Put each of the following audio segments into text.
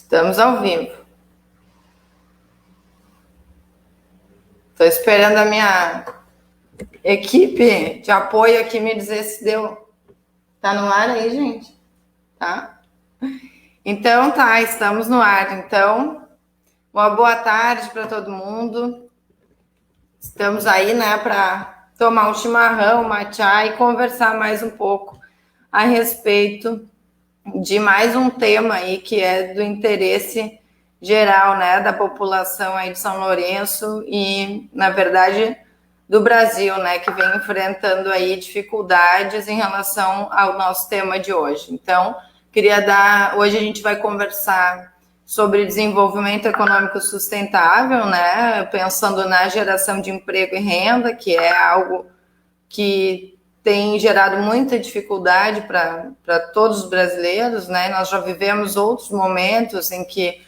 Estamos ao vivo. Estou esperando a minha equipe de apoio aqui me dizer se deu. Tá no ar aí, gente? Tá? Então tá, estamos no ar. Então, uma boa tarde para todo mundo. Estamos aí, né, para tomar um chimarrão, uma chá e conversar mais um pouco a respeito de mais um tema aí que é do interesse geral, né, da população aí de São Lourenço e, na verdade, do Brasil, né, que vem enfrentando aí dificuldades em relação ao nosso tema de hoje. Então, hoje a gente vai conversar sobre desenvolvimento econômico sustentável, né, pensando na geração de emprego e renda, que é algo que tem gerado muita dificuldade para todos os brasileiros, né? Nós já vivemos outros momentos em que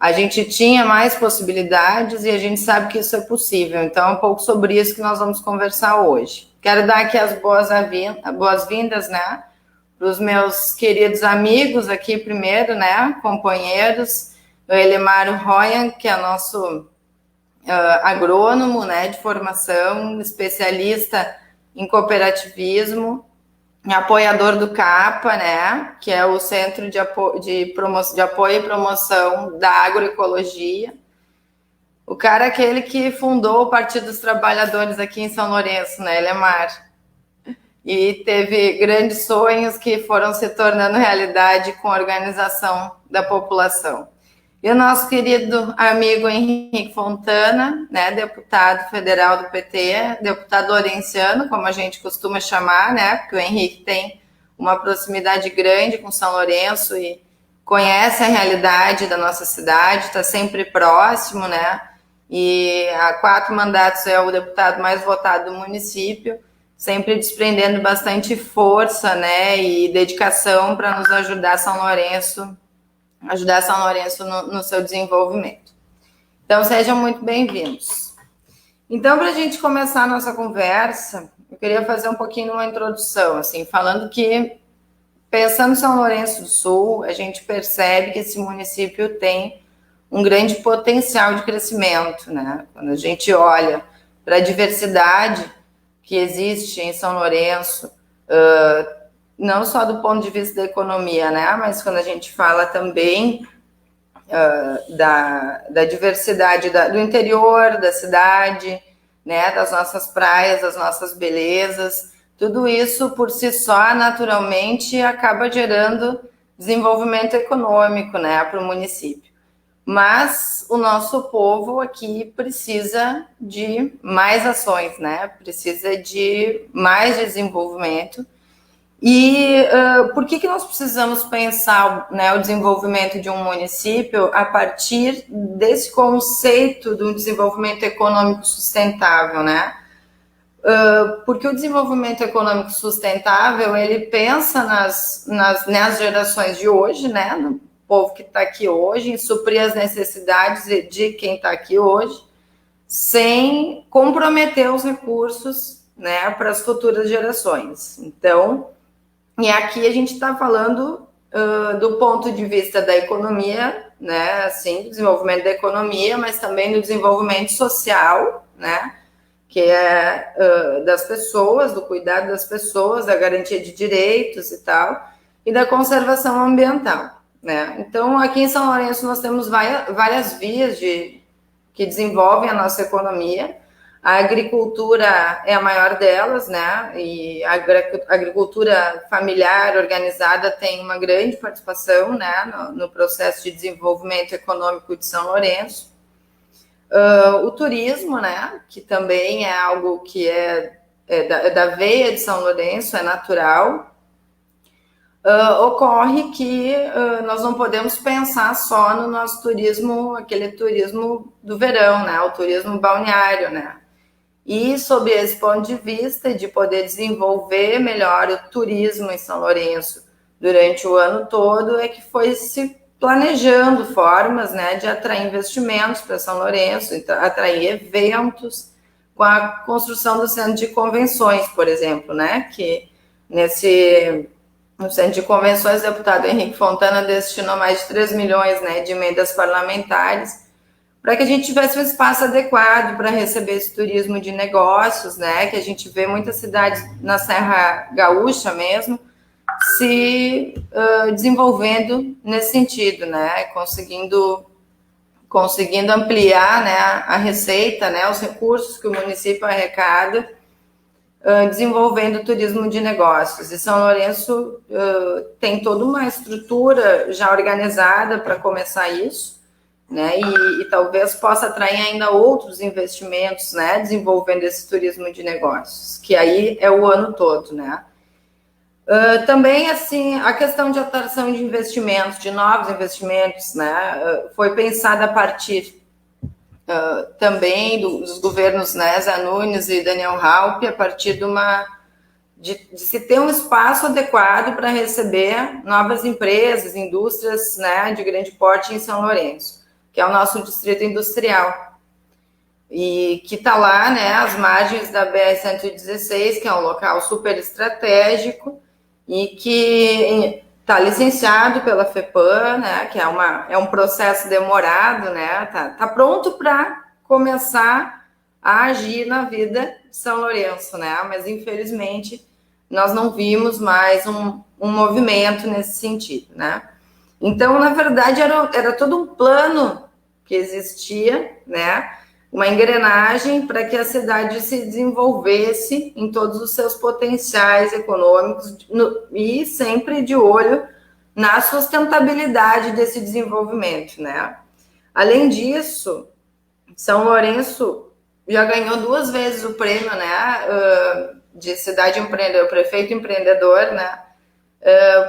a gente tinha mais possibilidades e a gente sabe que isso é possível. Então, é um pouco sobre isso que nós vamos conversar hoje. Quero dar aqui as boas-vindas, né, para os meus queridos amigos aqui primeiro, né, companheiros, o Elemaro Royan, que é nosso agrônomo, né, de formação, especialista em cooperativismo, apoiador do CAPA, né, que é o Centro de Apoio e Promoção da Agroecologia. O cara é aquele que fundou o Partido dos Trabalhadores aqui em São Lourenço, né, Elemar? E teve grandes sonhos que foram se tornando realidade com a organização da população. E o nosso querido amigo Henrique Fontana, né, deputado federal do PT, deputado lourenciano, como a gente costuma chamar, né, porque o Henrique tem uma proximidade grande com São Lourenço e conhece a realidade da nossa cidade, está sempre próximo, né, e há 4 mandatos é o deputado mais votado do município, sempre desprendendo bastante força, né, e dedicação para nos ajudar São Lourenço no seu desenvolvimento. Então, sejam muito bem-vindos. Então, para a gente começar a nossa conversa, eu queria fazer um pouquinho uma introdução, assim, falando que, pensando em São Lourenço do Sul, a gente percebe que esse município tem um grande potencial de crescimento, né? Quando a gente olha para a diversidade que existe em São Lourenço, não só do ponto de vista da economia, né, mas quando a gente fala também da diversidade do interior da cidade, né, das nossas praias, das nossas belezas, tudo isso por si só, naturalmente, acaba gerando desenvolvimento econômico, né, para o município. Mas o nosso povo aqui precisa de mais ações, né, precisa de mais desenvolvimento. E por que nós precisamos pensar, né, o desenvolvimento de um município a partir desse conceito do desenvolvimento econômico sustentável, né? Porque o desenvolvimento econômico sustentável, ele pensa nas gerações de hoje, né, no povo que está aqui hoje, em suprir as necessidades de quem está aqui hoje, sem comprometer os recursos, né, para as futuras gerações. Então, e aqui a gente está falando do ponto de vista da economia, né, assim, do desenvolvimento da economia, mas também do desenvolvimento social, né, que é das pessoas, do cuidado das pessoas, da garantia de direitos e tal, e da conservação ambiental, né. Então, aqui em São Lourenço nós temos várias vias que desenvolvem a nossa economia. A agricultura é a maior delas, né? E a agricultura familiar organizada tem uma grande participação, né, no processo de desenvolvimento econômico de São Lourenço. O turismo, né, que também é algo que é da veia de São Lourenço, é natural. Ocorre que nós não podemos pensar só no nosso turismo, aquele turismo do verão, né, o turismo balneário, né? E, sob esse ponto de vista, de poder desenvolver melhor o turismo em São Lourenço durante o ano todo, é que foi se planejando formas, né, de atrair investimentos para São Lourenço, atrair eventos, com a construção do centro de convenções, por exemplo, né, que nesse No Centro de Convenções, o deputado Henrique Fontana destinou mais de 3 milhões, né, de emendas parlamentares para que a gente tivesse um espaço adequado para receber esse turismo de negócios, né, que a gente vê muitas cidades na Serra Gaúcha mesmo se desenvolvendo nesse sentido, né, conseguindo ampliar, né, a receita, né, os recursos que o município arrecada, desenvolvendo o turismo de negócios. E São Lourenço tem toda uma estrutura já organizada para começar isso, né, e talvez possa atrair ainda outros investimentos, né, desenvolvendo esse turismo de negócios, que aí é o ano todo, né. Também, assim, a questão de atração de investimentos, de novos investimentos, né, foi pensada a partir também dos governos, né, Zé Nunes e Daniel Raupp, a partir de se ter um espaço adequado para receber novas empresas, indústrias, né, de grande porte em São Lourenço, que é o nosso distrito industrial. E que está lá, né, às margens da BR-116, que é um local super estratégico, e que está licenciado pela FEPAM, né, que é um processo demorado, né, tá pronto para começar a agir na vida de São Lourenço, né, mas infelizmente nós não vimos mais um movimento nesse sentido, né. Então, na verdade, era todo um plano que existia, né, uma engrenagem para que a cidade se desenvolvesse em todos os seus potenciais econômicos e sempre de olho na sustentabilidade desse desenvolvimento, né? Além disso, São Lourenço já ganhou 2 vezes o prêmio, né, de cidade empreendedor, prefeito empreendedor, né,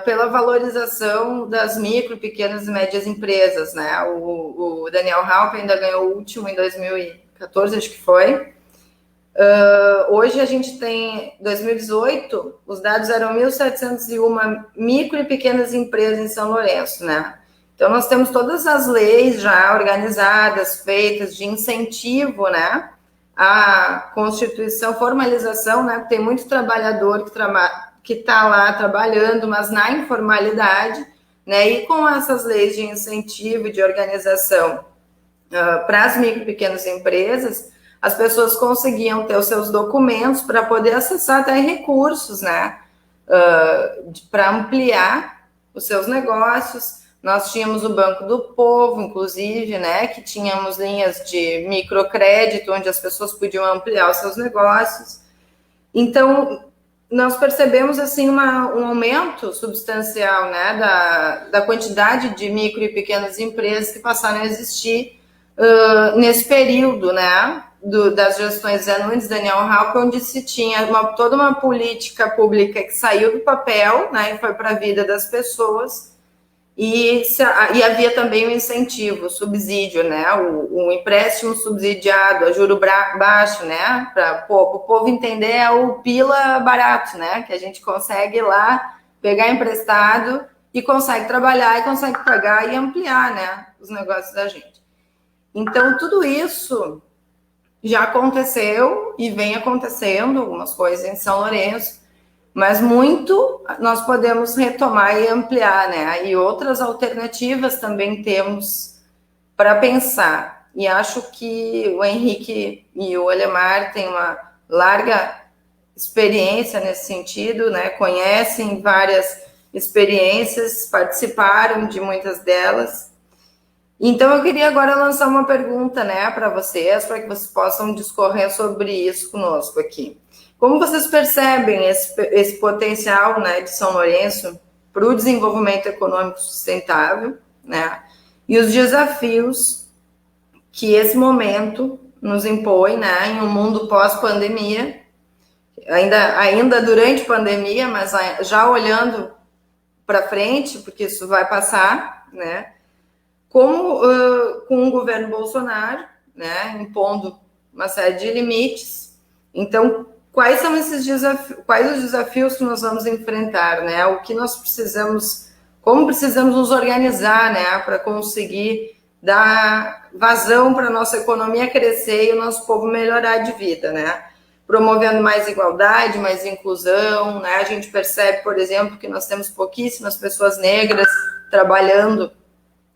pela valorização das micro, pequenas e médias empresas, né? O Daniel Raupp ainda ganhou o último em 2014, acho que foi. Hoje a gente tem, 2018, os dados eram 1.701 micro e pequenas empresas em São Lourenço, né? Então nós temos todas as leis já organizadas, feitas de incentivo, né? A constituição, formalização, né? Tem muito trabalhador que está lá trabalhando, mas na informalidade, né? E com essas leis de incentivo e de organização para as micro e pequenas empresas, as pessoas conseguiam ter os seus documentos para poder acessar até recursos, né? Para ampliar os seus negócios. Nós tínhamos o Banco do Povo, inclusive, né? Que tínhamos linhas de microcrédito, onde as pessoas podiam ampliar os seus negócios. Então, nós percebemos assim um aumento substancial, né, da quantidade de micro e pequenas empresas que passaram a existir nesse período, né, das gestões Zé Nunes, Daniel Raupp, onde se tinha toda uma política pública que saiu do papel, né, e foi para a vida das pessoas. E havia também o incentivo, o subsídio, né? O empréstimo subsidiado, a juro baixo, né? Para o povo entender, é o pila barato, né? Que a gente consegue ir lá pegar emprestado e consegue trabalhar e consegue pagar e ampliar, né? Os negócios da gente. Então, tudo isso já aconteceu e vem acontecendo, algumas coisas em São Lourenço, mas muito nós podemos retomar e ampliar, né? E outras alternativas também temos para pensar. E acho que o Henrique e o Alemar têm uma larga experiência nesse sentido, né? Conhecem várias experiências, participaram de muitas delas. Então eu queria agora lançar uma pergunta, né, para vocês, para que vocês possam discorrer sobre isso conosco aqui. Como vocês percebem esse potencial, né, de São Lourenço para o desenvolvimento econômico sustentável, né, e os desafios que esse momento nos impõe, né, em um mundo pós-pandemia, ainda durante a pandemia, mas já olhando para frente, porque isso vai passar, né, como com o governo Bolsonaro, né, impondo uma série de limites. Então, quais são esses desafios, quais os desafios que nós vamos enfrentar, né? O que nós precisamos, como precisamos nos organizar, né, para conseguir dar vazão para a nossa economia crescer e o nosso povo melhorar de vida, né? promovendo mais igualdade, mais inclusão, né? A gente percebe, por exemplo, que nós temos pouquíssimas pessoas negras trabalhando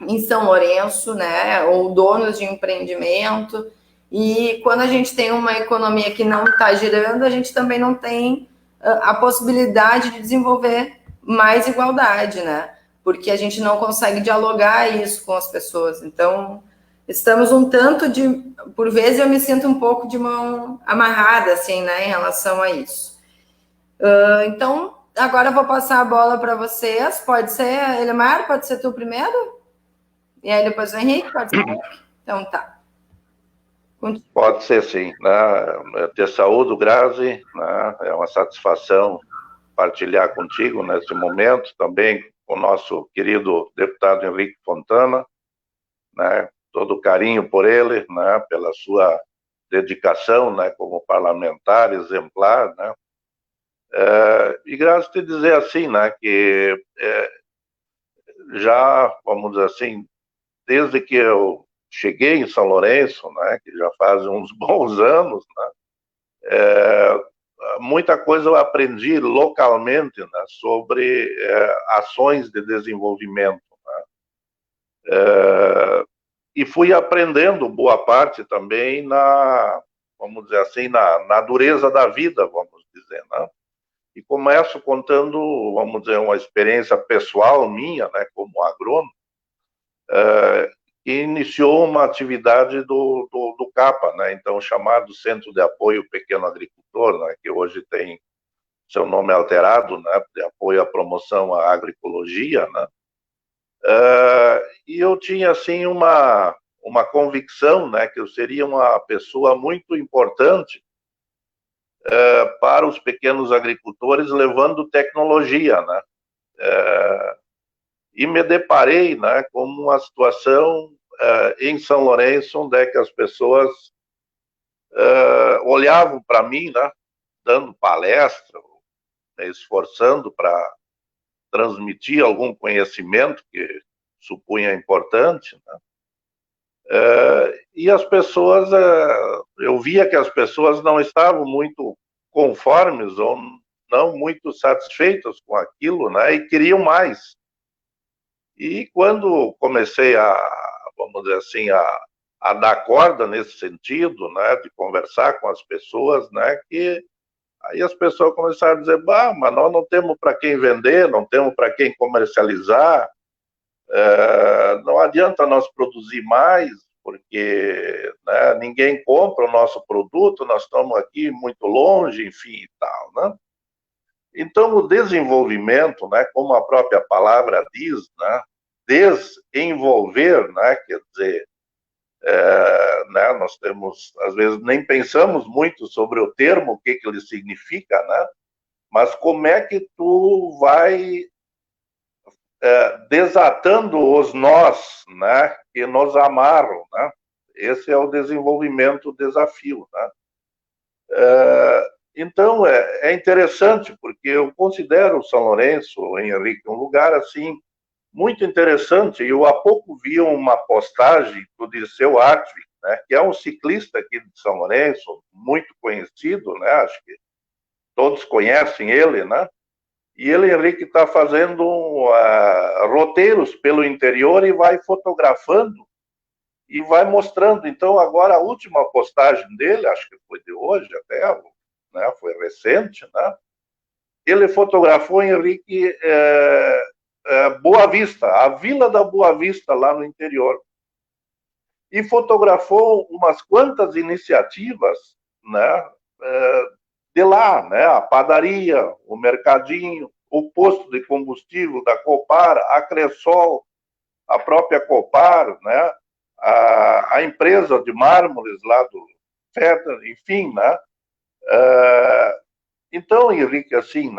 em São Lourenço, né? Ou donos de empreendimento. E quando a gente tem uma economia que não está girando, a gente também não tem a possibilidade de desenvolver mais igualdade, né? Porque a gente não consegue dialogar isso com as pessoas. Então, estamos um tanto de... Por vezes eu me sinto um pouco de mão amarrada, assim, né, em relação a isso. Então, agora eu vou passar a bola para vocês. Pode ser, Elimar? Pode ser tu primeiro? E aí depois o Henrique? Pode ser? Então, tá. Pode ser, sim. Né? Te saúdo, Grazi. Né? É uma satisfação partilhar contigo neste momento, também com o nosso querido deputado Henrique Fontana, né? Todo o carinho por ele, né? Pela sua dedicação, né? Como parlamentar exemplar, né? E Grazi, te dizer assim, né? Que já, vamos dizer assim, desde que eu cheguei em São Lourenço, né? Que já faz uns bons anos, né? Muita coisa eu aprendi localmente, né, sobre ações de desenvolvimento. Né? E fui aprendendo boa parte também vamos dizer assim, na dureza da vida, vamos dizer. Né? E começo contando, vamos dizer, uma experiência pessoal minha, né, como agrônomo, que iniciou uma atividade do CAPA, né, então chamado Centro de Apoio Pequeno Agricultor, né, que hoje tem seu nome alterado, né, de apoio à promoção à agroecologia, né, e eu tinha, assim, uma convicção, né, que eu seria uma pessoa muito importante para os pequenos agricultores, levando tecnologia, né, e me deparei, né, com uma situação em São Lourenço, onde é que as pessoas olhavam para mim, né, dando palestra, esforçando para transmitir algum conhecimento que supunha importante, né? E as pessoas, eu via que as pessoas não estavam muito conformes ou não muito satisfeitas com aquilo, né? E queriam mais. E quando comecei vamos dizer assim, a dar corda nesse sentido, né? De conversar com as pessoas, né? Que aí as pessoas começaram a dizer, bah, mas nós não temos para quem vender, não temos para quem comercializar, não adianta nós produzir mais, porque, né, ninguém compra o nosso produto, nós estamos aqui muito longe, enfim e tal, né? Então, o desenvolvimento, né, como a própria palavra diz, né, desenvolver, né, quer dizer, né, nós temos, às vezes, nem pensamos muito sobre o termo, o que ele significa, né, mas como é que tu vai desatando os nós, né, que nos amarram, né? Esse é o desenvolvimento, o desafio, né? Então, é interessante, porque eu considero São Lourenço, Henrique, um lugar, assim, muito interessante. Eu há pouco vi uma postagem do Dirceu Hartwig, né, que é um ciclista aqui de São Lourenço, muito conhecido, né, acho que todos conhecem ele, né, e ele, Henrique, está fazendo roteiros pelo interior e vai fotografando e vai mostrando. Então, agora, a última postagem dele, acho que foi de hoje até, né, foi recente, né, ele fotografou, Henrique, Boa Vista, a Vila da Boa Vista, lá no interior. E fotografou umas quantas iniciativas, né, de lá, né, a padaria, o mercadinho, o posto de combustível da Copar, a Cressol, a própria Copar, né, a empresa de mármores lá do Feder, enfim, né. Então, Henrique, assim,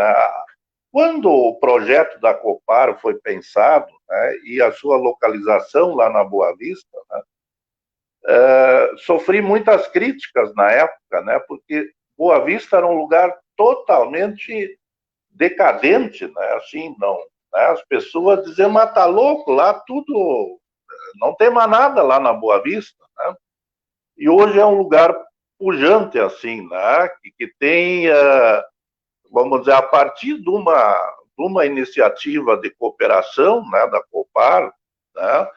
quando o projeto da Copar foi pensado, né, e a sua localização lá na Boa Vista, né, sofri muitas críticas na época, né, porque Boa Vista era um lugar totalmente decadente, né, assim, não, né, as pessoas diziam, mas tá louco, lá tudo, não tem mais nada lá na Boa Vista, né, e hoje é um lugar pujante, assim, né? Que tem, vamos dizer, a partir de uma iniciativa de cooperação, né, da Copar, né,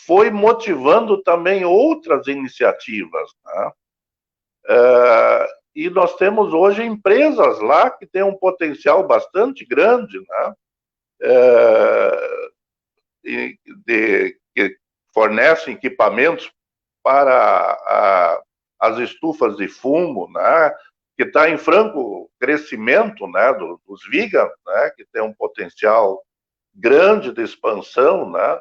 foi motivando também outras iniciativas, né? E nós temos hoje empresas lá que têm um potencial bastante grande, né? Que fornecem equipamentos para as estufas de fumo, né? Que está em franco crescimento, né? Dos vegan, né? Que tem um potencial grande de expansão, né?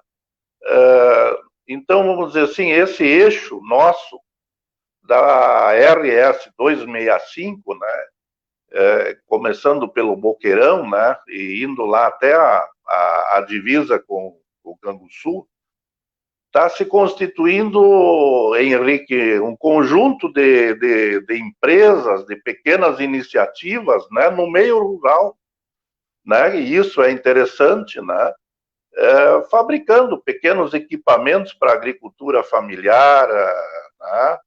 Então, vamos dizer assim, esse eixo nosso da RS 265, né? Começando pelo Boqueirão, né? E indo lá até a divisa com o Canguçu, está se constituindo, Henrique, um conjunto de empresas, de pequenas iniciativas, né, no meio rural, né, e isso é interessante, né, fabricando pequenos equipamentos para a agricultura familiar, né,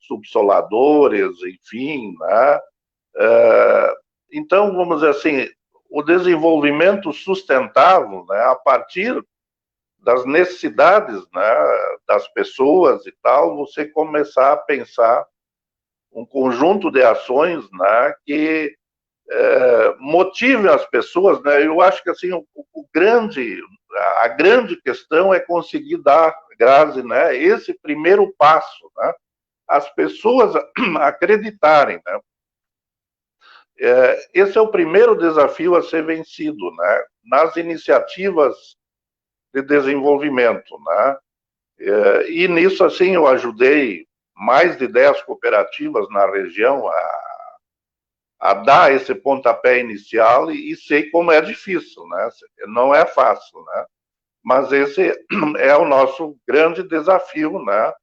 subsoladores, enfim, né, então, vamos dizer assim, o desenvolvimento sustentável, né, a partir das necessidades, né, das pessoas e tal, você começar a pensar um conjunto de ações, né, que motivem as pessoas, né? Eu acho que assim a grande questão é conseguir dar, Grazi, né, esse primeiro passo, né, as pessoas acreditarem, né? Esse é o primeiro desafio a ser vencido, né, nas iniciativas de desenvolvimento, né? E nisso, assim, eu ajudei mais de 10 cooperativas na região a dar esse pontapé inicial e sei como é difícil, né? Não é fácil, né? Mas esse é o nosso grande desafio, né?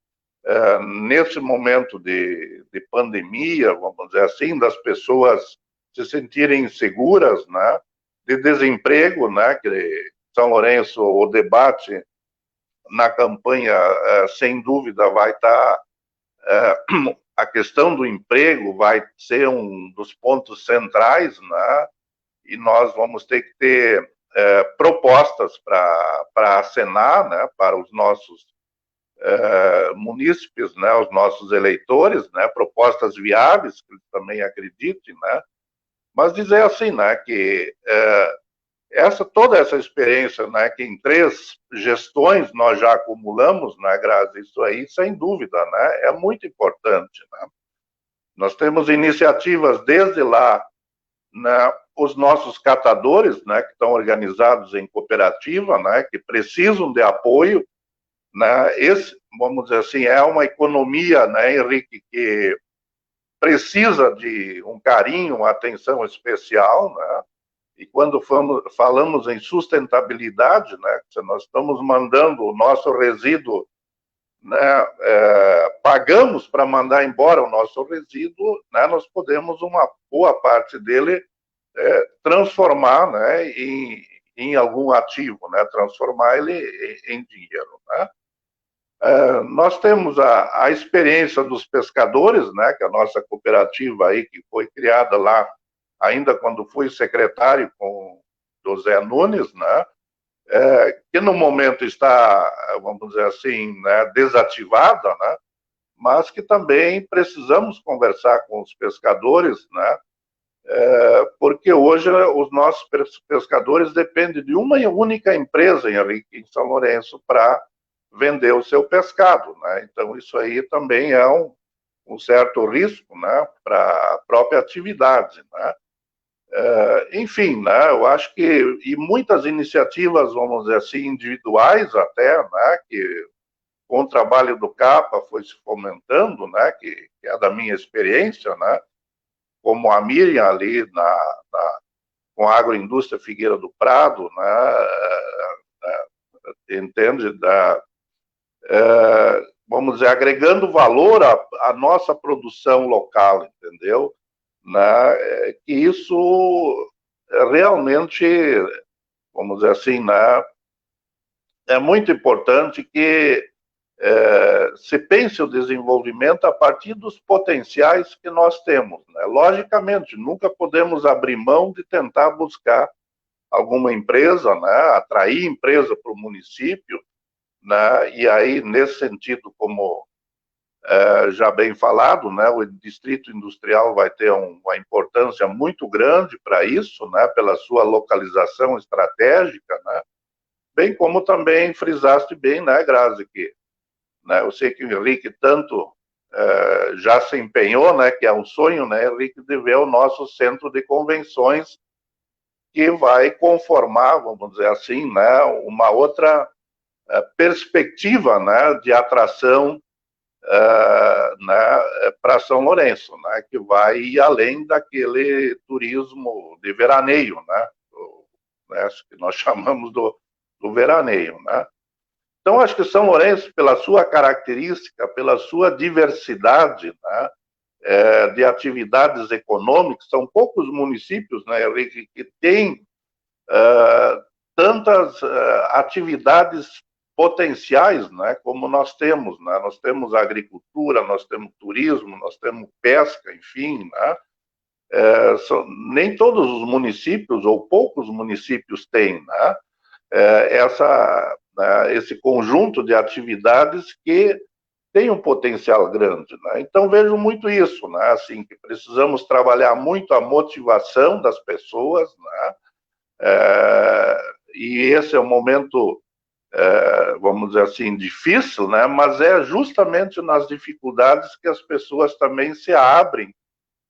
Nesse momento de pandemia, vamos dizer assim, das pessoas se sentirem inseguras, né? De desemprego, né? Que São Lourenço, o debate na campanha, sem dúvida, vai estar. A questão do emprego vai ser um dos pontos centrais, né? E nós vamos ter que ter propostas para acenar, né? Para os nossos munícipes, né? Os nossos eleitores, né? Propostas viáveis, que eles também acreditem, né? Mas dizer assim, né? Que toda essa experiência, né, que em 3 gestões nós já acumulamos, né, Grazi, isso aí, sem dúvida, né, é muito importante, né? Nós temos iniciativas desde lá, né, os nossos catadores, né, que estão organizados em cooperativa, né, que precisam de apoio, né, vamos dizer assim, é uma economia, né, Henrique, que precisa de um carinho, uma atenção especial, né? E quando falamos em sustentabilidade, né, se nós estamos mandando o nosso resíduo, né, pagamos para mandar embora o nosso resíduo, né, nós podemos uma boa parte dele transformar, né, em algum ativo, né, transformar ele em dinheiro, né? Nós temos a experiência dos pescadores, né, que é a nossa cooperativa aí, que foi criada lá ainda quando fui secretário com José Nunes, né, que no momento está, vamos dizer assim, né, desativada, né, mas que também precisamos conversar com os pescadores, né, porque hoje os nossos pescadores dependem de uma única empresa, Henrique, em São Lourenço, para vender o seu pescado, né? Então isso aí também é um certo risco, né, para a própria atividade, né? Enfim, né, eu acho que e muitas iniciativas, vamos dizer assim, individuais até, né, que com o trabalho do CAPA foi se fomentando, né, que é da minha experiência, né, como a Miriam ali com a agroindústria Figueira do Prado, né, entende, vamos dizer, agregando valor à nossa produção local, entendeu? Né, que isso realmente, vamos dizer assim, né, é muito importante que se pense o desenvolvimento a partir dos potenciais que nós temos, né? Logicamente, nunca podemos abrir mão de tentar buscar alguma empresa, né? Atrair empresa para o município, né? E aí, nesse sentido, como já bem falado, né? O distrito industrial vai ter uma importância muito grande para isso, né? Pela sua localização estratégica, né? Bem como também frisaste bem, né, Grazi, que, né, eu sei que o Henrique tanto já se empenhou, né, que é um sonho, né, Henrique, de ver o nosso centro de convenções, que vai conformar, vamos dizer assim, né, uma outra perspectiva, né, de atração né, para São Lourenço, né, que vai ir além daquele turismo de veraneio, né, que nós chamamos do veraneio, né. Então, acho que São Lourenço, pela sua característica, pela sua diversidade, né, de atividades econômicas, são poucos municípios, né, Henrique, que têm tantas atividades potenciais, né, como nós temos. Né? Nós temos agricultura, nós temos turismo, nós temos pesca, enfim. Né? Nem todos os municípios, ou poucos municípios, têm, né, esse conjunto de atividades que tem um potencial grande. Né? Então, vejo muito isso, né? Assim, que precisamos trabalhar muito a motivação das pessoas, né? E esse é um momento, vamos dizer assim, difícil, né? Mas é justamente nas dificuldades que as pessoas também se abrem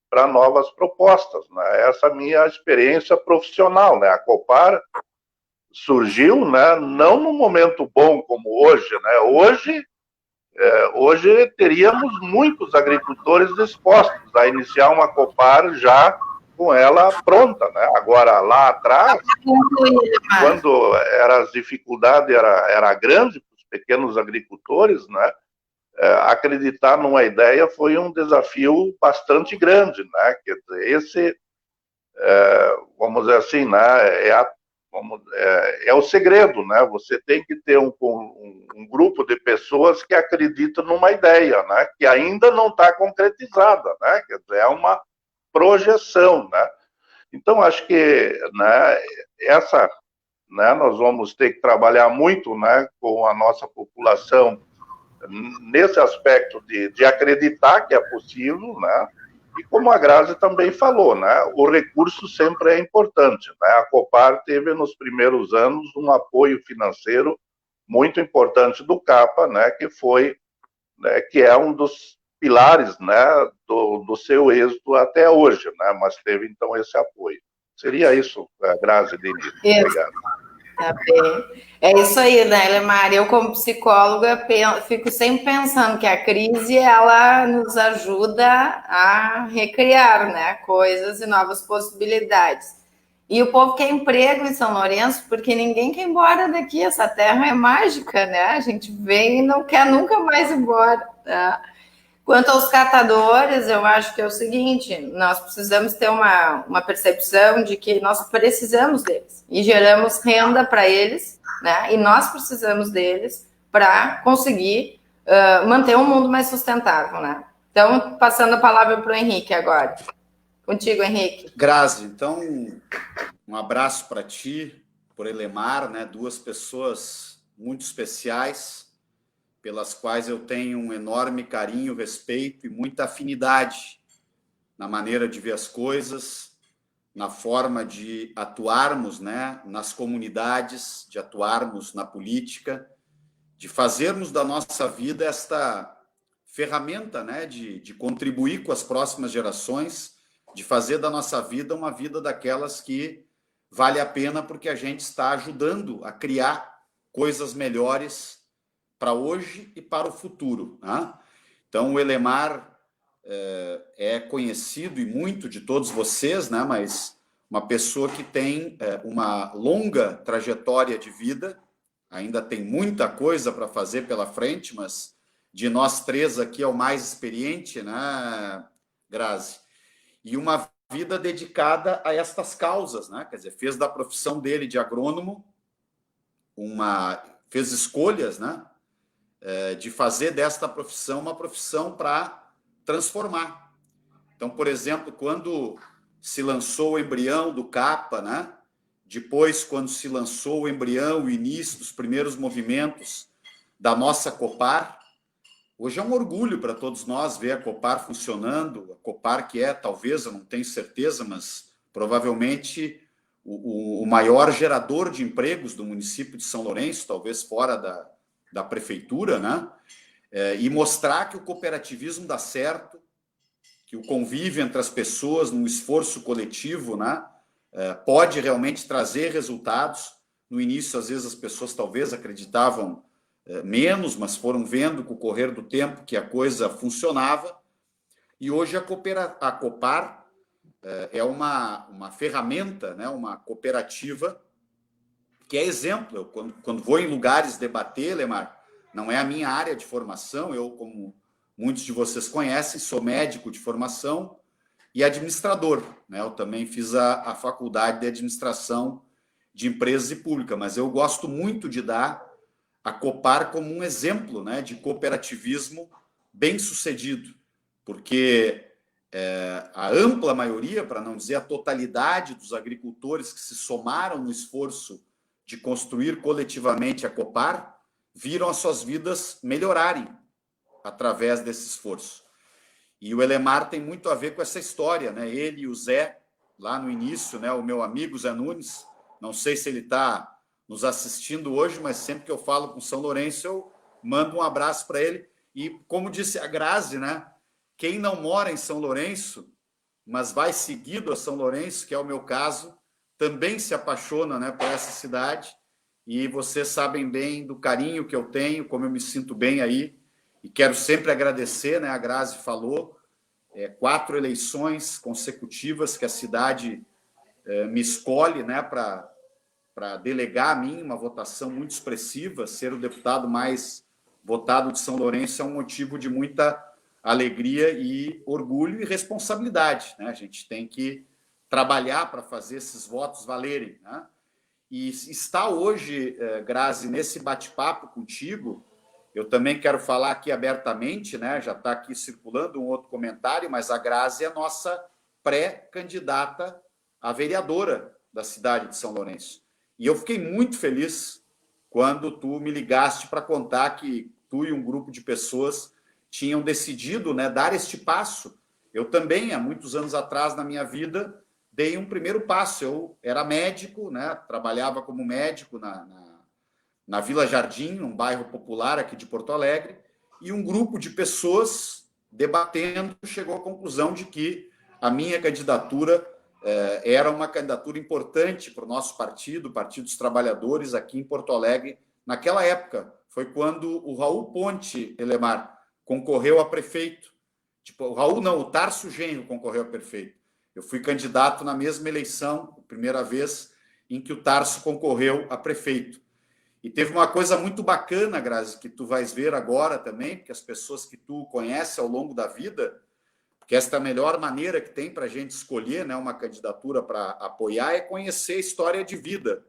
para novas propostas. Né? Essa é a minha experiência profissional. Né? A Copar surgiu, né, não num momento bom como hoje. Né? Hoje teríamos muitos agricultores dispostos a iniciar uma Copar já com ela pronta. Né? Agora, lá atrás, quando as dificuldades era grande para os pequenos agricultores, né, acreditar numa ideia foi um desafio bastante grande. Né? Quer dizer, esse, vamos dizer assim, né, é o segredo, né? Você tem que ter um grupo de pessoas que acreditam numa ideia, né? Que ainda não está concretizada, né? Quer dizer, é uma projeção, né? Então, acho que, né, né, nós vamos ter que trabalhar muito, né, com a nossa população nesse aspecto de acreditar que é possível, né? E como a Grazi também falou, né, o recurso sempre é importante. Né? A Copar teve nos primeiros anos um apoio financeiro muito importante do CAPA, né, que foi, né, que é um dos pilares, né, do seu êxito até hoje, né, mas teve então esse apoio. Seria isso, Grazi, Denise. Obrigado. Tá bem. É isso aí, né, Lemar? Eu, como psicóloga, fico sempre pensando que a crise, ela nos ajuda a recriar, né, coisas e novas possibilidades. E o povo quer emprego em São Lourenço, porque ninguém quer ir embora daqui. Essa terra é mágica, né? A gente vem e não quer nunca mais ir embora, tá? Quanto aos catadores, eu acho que é o seguinte, nós precisamos ter uma percepção de que nós precisamos deles e geramos renda para eles, né? E nós precisamos deles para conseguir manter um mundo mais sustentável, né? Então, passando a palavra para o Henrique agora. Contigo, Henrique. Grazi, então, um abraço para ti, por Elemar, né? Duas pessoas muito especiais, pelas quais eu tenho um enorme carinho, respeito e muita afinidade na maneira de ver as coisas, na forma de atuarmos, né, nas comunidades, de atuarmos na política, de fazermos da nossa vida esta ferramenta, né, de contribuir com as próximas gerações, de fazer da nossa vida uma vida daquelas que vale a pena porque a gente está ajudando a criar coisas melhores para hoje e para o futuro. Né? Então, o Elemar é conhecido e muito de todos vocês, né? Mas uma pessoa que tem uma longa trajetória de vida, ainda tem muita coisa para fazer pela frente, mas de nós três aqui é o mais experiente, né, Grazi? E uma vida dedicada a estas causas, né? Quer dizer, fez da profissão dele de agrônomo fez escolhas, né? de fazer desta profissão uma profissão para transformar. Então, por exemplo, quando se lançou o embrião do CAPA, né? Depois, quando se lançou o embrião, o início dos primeiros movimentos da nossa Copar, hoje é um orgulho para todos nós ver a Copar funcionando, a Copar que é, talvez, eu não tenho certeza, mas provavelmente o maior gerador de empregos do município de São Lourenço, talvez fora da prefeitura, né? E mostrar que o cooperativismo dá certo, que o convívio entre as pessoas, num esforço coletivo, né? Pode realmente trazer resultados. No início, às vezes, as pessoas talvez acreditavam menos, mas foram vendo com o correr do tempo que a coisa funcionava. E hoje a Copar é uma ferramenta, né, uma cooperativa que é exemplo. Eu, quando vou em lugares debater, Lemar, não é a minha área de formação, eu, como muitos de vocês conhecem, sou médico de formação e administrador, né? Eu também fiz a faculdade de administração de empresas e pública, mas eu gosto muito de dar a Copar como um exemplo, né, de cooperativismo bem sucedido, porque a ampla maioria, para não dizer a totalidade dos agricultores que se somaram no esforço de construir coletivamente a Copar, viram as suas vidas melhorarem através desse esforço. E o Elemar tem muito a ver com essa história, né? Ele e o Zé, lá no início, né? O meu amigo Zé Nunes, não sei se ele está nos assistindo hoje, mas sempre que eu falo com São Lourenço, eu mando um abraço para ele. E, como disse a Grazi, né? Quem não mora em São Lourenço, mas vai seguido a São Lourenço, que é o meu caso, também se apaixona, né, por essa cidade. E vocês sabem bem do carinho que eu tenho, como eu me sinto bem aí. E quero sempre agradecer, né? A Grazi falou, 4 eleições consecutivas que a cidade me escolhe, né, para delegar a mim uma votação muito expressiva. Ser o deputado mais votado de São Lourenço é um motivo de muita alegria e orgulho e responsabilidade, né? A gente tem que trabalhar para fazer esses votos valerem, né? E está hoje, Grazi, nesse bate-papo contigo, eu também quero falar aqui abertamente, né? Já está aqui circulando um outro comentário, mas a Grazi é nossa pré-candidata a vereadora da cidade de São Lourenço. E eu fiquei muito feliz quando tu me ligaste para contar que tu e um grupo de pessoas tinham decidido, né, dar este passo. Eu também, há muitos anos atrás na minha vida, dei um primeiro passo. Eu era médico, né, trabalhava como médico na Vila Jardim, um bairro popular aqui de Porto Alegre, e um grupo de pessoas debatendo chegou à conclusão de que a minha candidatura era uma candidatura importante para o nosso partido, o Partido dos Trabalhadores, aqui em Porto Alegre. Naquela época, foi quando o Raul Ponte, Elemar, concorreu a prefeito. Tipo, o Raul não, o Tárcio Genro concorreu a prefeito. Eu fui candidato na mesma eleição, a primeira vez em que o Tárcio concorreu a prefeito. E teve uma coisa muito bacana, Grazi, que tu vais ver agora também, porque as pessoas que tu conhece ao longo da vida, porque esta é a melhor maneira que tem para a gente escolher, né, uma candidatura para apoiar, é conhecer a história de vida.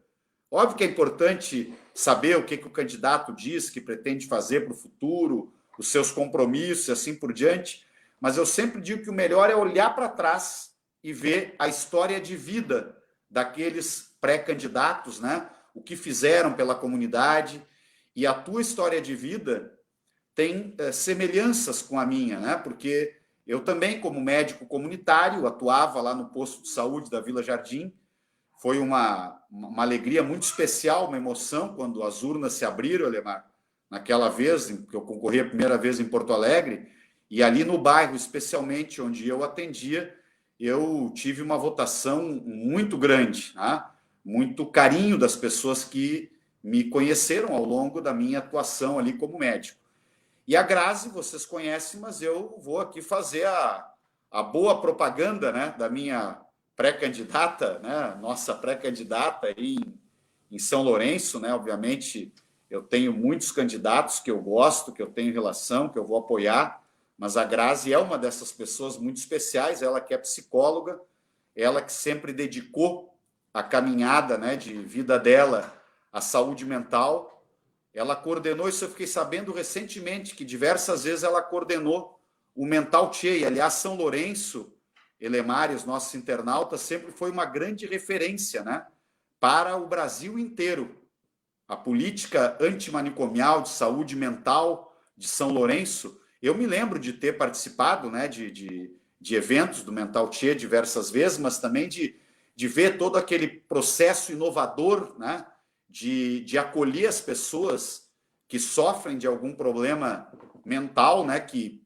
Óbvio que é importante saber o que o candidato diz, que pretende fazer para o futuro, os seus compromissos e assim por diante, mas eu sempre digo que o melhor é olhar para trás e ver a história de vida daqueles pré-candidatos, né? O que fizeram pela comunidade, e a tua história de vida tem semelhanças com a minha, né? Porque eu também, como médico comunitário, atuava lá no posto de saúde da Vila Jardim. Foi uma alegria muito especial, uma emoção, quando as urnas se abriram, Alemar, naquela vez, que eu concorri a primeira vez em Porto Alegre, e ali no bairro, especialmente onde eu atendia, eu tive uma votação muito grande, né? Muito carinho das pessoas que me conheceram ao longo da minha atuação ali como médico. E a Grazi, vocês conhecem, mas eu vou aqui fazer a boa propaganda, né, da minha pré-candidata, né, nossa pré-candidata aí em São Lourenço, né? Obviamente, eu tenho muitos candidatos que eu gosto, que eu tenho relação, que eu vou apoiar, mas a Grazi é uma dessas pessoas muito especiais, ela que é psicóloga, ela que sempre dedicou a caminhada, né, de vida dela à saúde mental, ela coordenou, isso eu fiquei sabendo recentemente, que diversas vezes ela coordenou o Mental Tchê. E, aliás, São Lourenço, Elemar e os nossos internautas, sempre foi uma grande referência, né, para o Brasil inteiro. A política antimanicomial de saúde mental de São Lourenço, eu me lembro de ter participado, né, de eventos do Mental Tchê diversas vezes, mas também de ver todo aquele processo inovador, né, de acolher as pessoas que sofrem de algum problema mental, né, que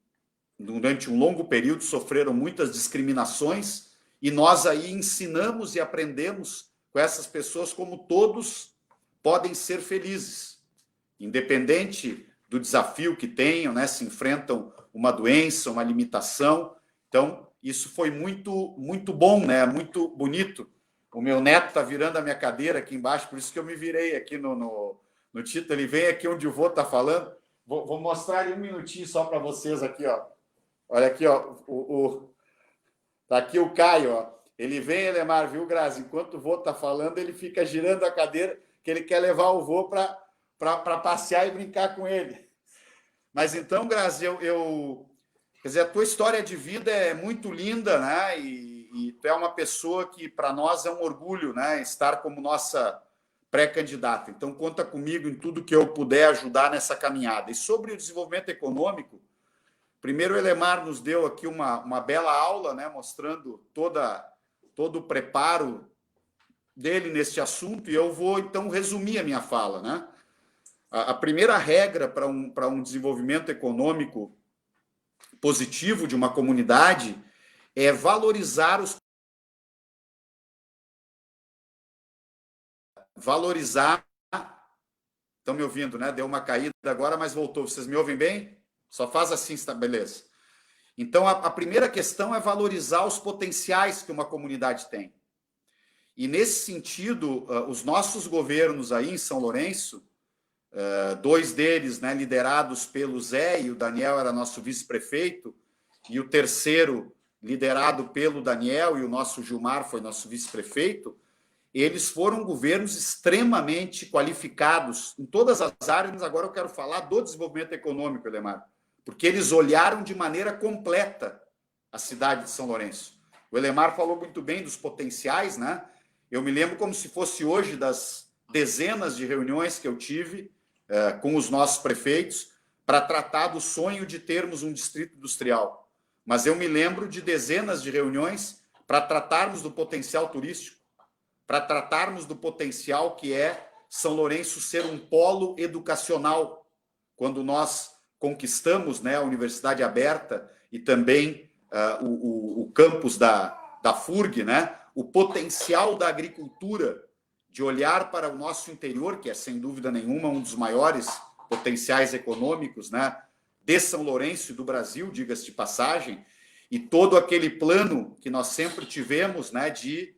durante um longo período sofreram muitas discriminações, e nós aí ensinamos e aprendemos com essas pessoas como todos podem ser felizes, independente do desafio que tenham, né, se enfrentam uma doença, uma limitação. Então, isso foi muito, muito bom, né, muito bonito. O meu neto está virando a minha cadeira aqui embaixo, por isso que eu me virei aqui no título. Ele vem aqui onde o vô está falando. Vou mostrar ele um minutinho só para vocês aqui, ó. Olha aqui, ó. Tá aqui o Caio, ó. Ele vem, Elemar, viu, Grazi? Enquanto o vô está falando, ele fica girando a cadeira, que ele quer levar o vô para passear e brincar com ele. Mas então, Grazi, quer dizer, a tua história de vida é muito linda, né? E tu é uma pessoa que, para nós, é um orgulho, né, estar como nossa pré-candidata. Então, conta comigo em tudo que eu puder ajudar nessa caminhada. E sobre o desenvolvimento econômico, primeiro o Elemar nos deu aqui uma bela aula, né, mostrando todo o preparo dele neste assunto, e eu vou, então, resumir a minha fala, né? A primeira regra para um desenvolvimento econômico positivo de uma comunidade é valorizar Estão me ouvindo, né? Deu uma caída agora, mas voltou. Vocês me ouvem bem? Só faz assim, está beleza. Então, a primeira questão é valorizar os potenciais que uma comunidade tem. E, nesse sentido, os nossos governos aí em São Lourenço, dois deles, né, liderados pelo Zé, e o Daniel era nosso vice-prefeito, e o terceiro liderado pelo Daniel, e o nosso Gilmar foi nosso vice-prefeito, eles foram governos extremamente qualificados em todas as áreas, mas agora eu quero falar do desenvolvimento econômico, Elemar, porque eles olharam de maneira completa a cidade de São Lourenço. O Elemar falou muito bem dos potenciais, né? Eu me lembro como se fosse hoje das dezenas de reuniões que eu tive com os nossos prefeitos para tratar do sonho de termos um distrito industrial. Mas eu me lembro de dezenas de reuniões para tratarmos do potencial turístico, para tratarmos do potencial que é São Lourenço ser um polo educacional. Quando nós conquistamos, né, a Universidade Aberta e também o campus da FURG, né, o potencial da agricultura, de olhar para o nosso interior, que é, sem dúvida nenhuma, um dos maiores potenciais econômicos, né, de São Lourenço e do Brasil, diga-se de passagem, e todo aquele plano que nós sempre tivemos, né, de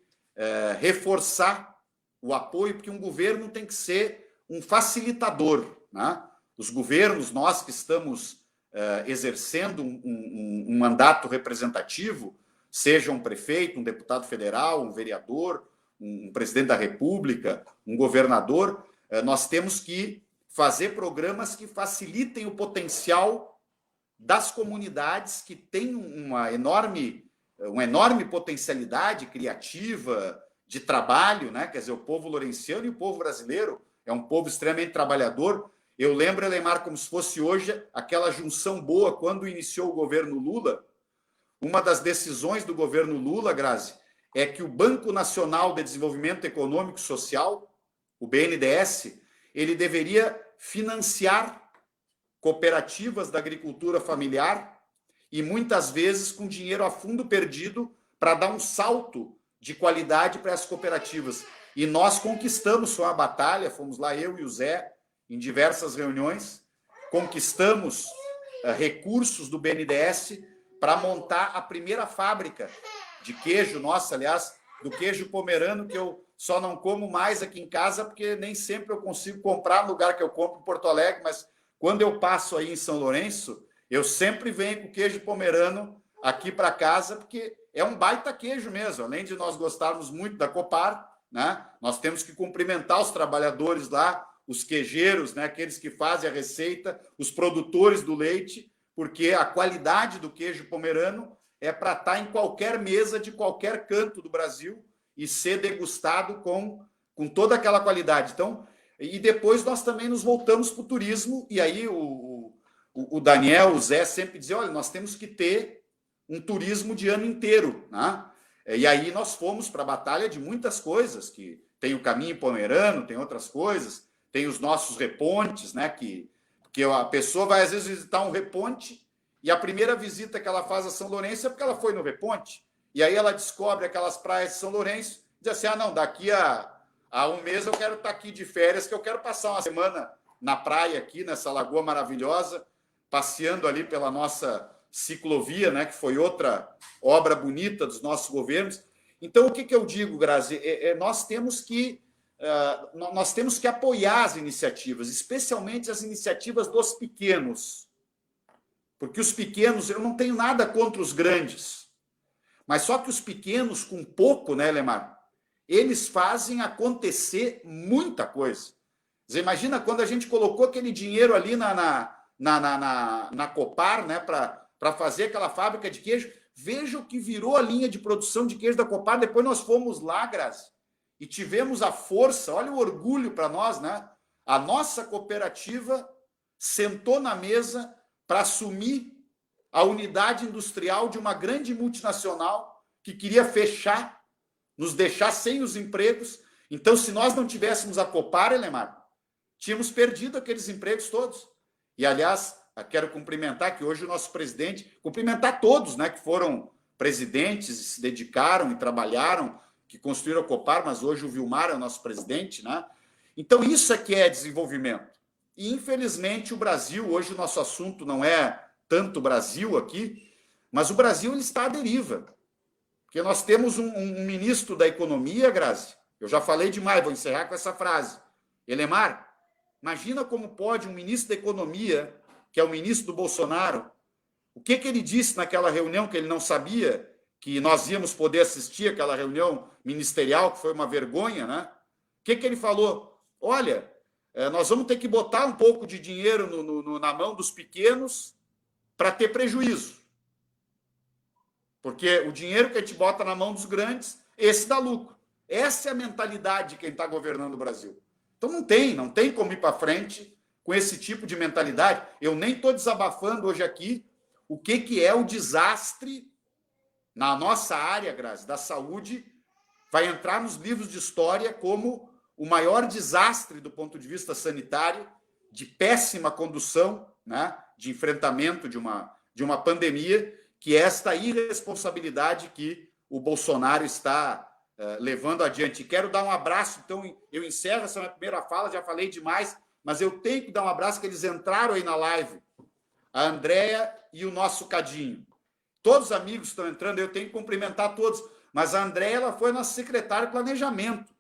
reforçar o apoio, porque um governo tem que ser um facilitador, né? Os governos, nós que estamos exercendo um mandato representativo, seja um prefeito, um deputado federal, um vereador, um presidente da República, um governador, nós temos que fazer programas que facilitem o potencial das comunidades que têm uma enorme potencialidade criativa, de trabalho, né? Quer dizer, o povo lourenciano e o povo brasileiro é um povo extremamente trabalhador. Eu lembro, Elemar, como se fosse hoje, aquela junção boa quando iniciou o governo Lula. Uma das decisões do governo Lula, Grazi, é que o Banco Nacional de Desenvolvimento Econômico e Social, o BNDES, ele deveria financiar cooperativas da agricultura familiar e muitas vezes com dinheiro a fundo perdido para dar um salto de qualidade para essas cooperativas. E nós conquistamos, foi uma batalha, fomos lá eu e o Zé em diversas reuniões, conquistamos recursos do BNDES para montar a primeira fábrica de queijo, nossa, aliás, do queijo pomerano, que eu só não como mais aqui em casa, porque nem sempre eu consigo comprar no lugar que eu compro em Porto Alegre, mas quando eu passo aí em São Lourenço, eu sempre venho com queijo pomerano aqui para casa, porque é um baita queijo mesmo. Além de nós gostarmos muito da Copar, né, nós temos que cumprimentar os trabalhadores lá, os queijeiros, né, aqueles que fazem a receita, os produtores do leite, porque a qualidade do queijo pomerano é para estar em qualquer mesa de qualquer canto do Brasil e ser degustado com toda aquela qualidade. Então, e depois nós também nos voltamos para o turismo, e aí o Daniel, o Zé sempre diziam, olha, nós temos que ter um turismo de ano inteiro, né? E aí nós fomos para a batalha de muitas coisas, que tem o caminho pomerano, tem outras coisas, tem os nossos repontes, né? Que a pessoa vai às vezes visitar um reponte e a primeira visita que ela faz a São Lourenço é porque ela foi no reponte. E aí ela descobre aquelas praias de São Lourenço e diz assim, ah, não, daqui a um mês eu quero estar aqui de férias, que eu quero passar uma semana na praia aqui, nessa lagoa maravilhosa, passeando ali pela nossa ciclovia, né, que foi outra obra bonita dos nossos governos. Então, o que eu digo, Grazi? Nós temos que apoiar as iniciativas, especialmente as iniciativas dos pequenos. Porque os pequenos, eu não tenho nada contra os grandes, mas só que os pequenos, com pouco, né, Lemar, eles fazem acontecer muita coisa. Você imagina quando a gente colocou aquele dinheiro ali na Copar, né, para fazer aquela fábrica de queijo. Veja o que virou a linha de produção de queijo da Copar. Depois nós fomos lá, Grazi, e tivemos a força, olha o orgulho para nós, né? A nossa cooperativa sentou na mesa para assumir a unidade industrial de uma grande multinacional que queria fechar, nos deixar sem os empregos. Então, se nós não tivéssemos a Copar, Elemar, tínhamos perdido aqueles empregos todos. E, aliás, quero cumprimentar que hoje o nosso presidente, cumprimentar todos, né, que foram presidentes e se dedicaram e trabalharam, que construíram a Copar, mas hoje o Vilmar é o nosso presidente, né? Então, isso é que é desenvolvimento. E, infelizmente, o Brasil, hoje o nosso assunto não é tanto o Brasil aqui, mas o Brasil ele está à deriva. Porque nós temos um ministro da Economia, Grazi, eu já falei demais, vou encerrar com essa frase. Elemar, imagina como pode um ministro da Economia, que é o ministro do Bolsonaro, o que ele disse naquela reunião que ele não sabia que nós íamos poder assistir aquela reunião ministerial, que foi uma vergonha, né? O que ele falou? Olha, nós vamos ter que botar um pouco de dinheiro na mão dos pequenos para ter prejuízo. Porque o dinheiro que a gente bota na mão dos grandes, esse dá lucro. Essa é a mentalidade de quem está governando o Brasil. Então não tem como ir para frente com esse tipo de mentalidade. Eu nem estou desabafando hoje aqui o que é o desastre na nossa área, Grazi, da saúde, vai entrar nos livros de história como o maior desastre do ponto de vista sanitário, de péssima condução, né, de enfrentamento de uma pandemia, que é esta irresponsabilidade que o Bolsonaro está levando adiante. Quero dar um abraço, então eu encerro essa minha primeira fala, já falei demais, mas eu tenho que dar um abraço, que eles entraram aí na live, a Andréia e o nosso Cadinho. Todos os amigos estão entrando, eu tenho que cumprimentar todos, mas a Andréia ela foi nossa secretária de planejamento.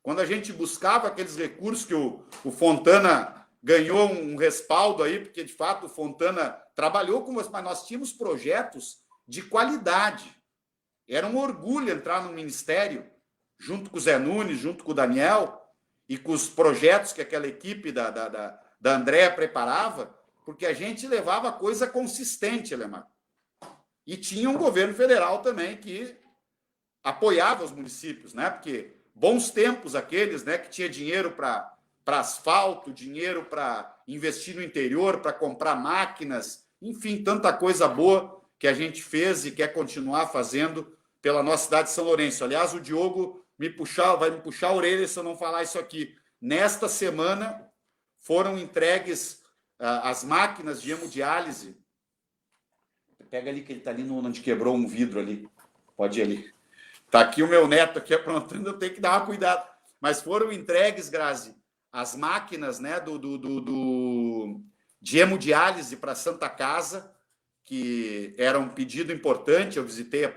Quando a gente buscava aqueles recursos que o Fontana ganhou um respaldo aí, porque de fato o Fontana trabalhou com, mas nós tínhamos projetos de qualidade. Era um orgulho entrar no ministério, junto com o Zé Nunes, junto com o Daniel, e com os projetos que aquela equipe da Andréia preparava, porque a gente levava coisa consistente, Alemar. E tinha um governo federal também que apoiava os municípios, né? Porque bons tempos aqueles, né, que tinha dinheiro para asfalto, dinheiro para investir no interior, para comprar máquinas, enfim, tanta coisa boa que a gente fez e quer continuar fazendo pela nossa cidade de São Lourenço. Aliás, o Diogo vai me puxar a orelha se eu não falar isso aqui. Nesta semana foram entregues as máquinas de hemodiálise. Pega ali, que ele está ali onde quebrou um vidro ali. Pode ir ali. Está aqui o meu neto aqui aprontando, eu tenho que dar uma cuidado. Mas foram entregues, Grazi, as máquinas, né, de hemodiálise para a Santa Casa, que era um pedido importante. Eu visitei há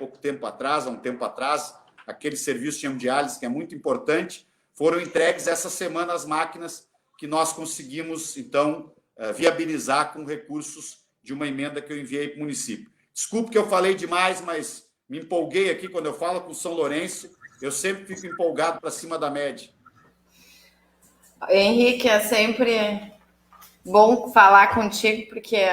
um tempo atrás, aquele serviço de hemodiálise que é muito importante. Foram entregues essa semana as máquinas que nós conseguimos, então, viabilizar com recursos de uma emenda que eu enviei para o município. Desculpe que eu falei demais, mas me empolguei aqui quando eu falo com São Lourenço. Eu sempre fico empolgado para cima da média. Henrique, é sempre bom falar contigo, porque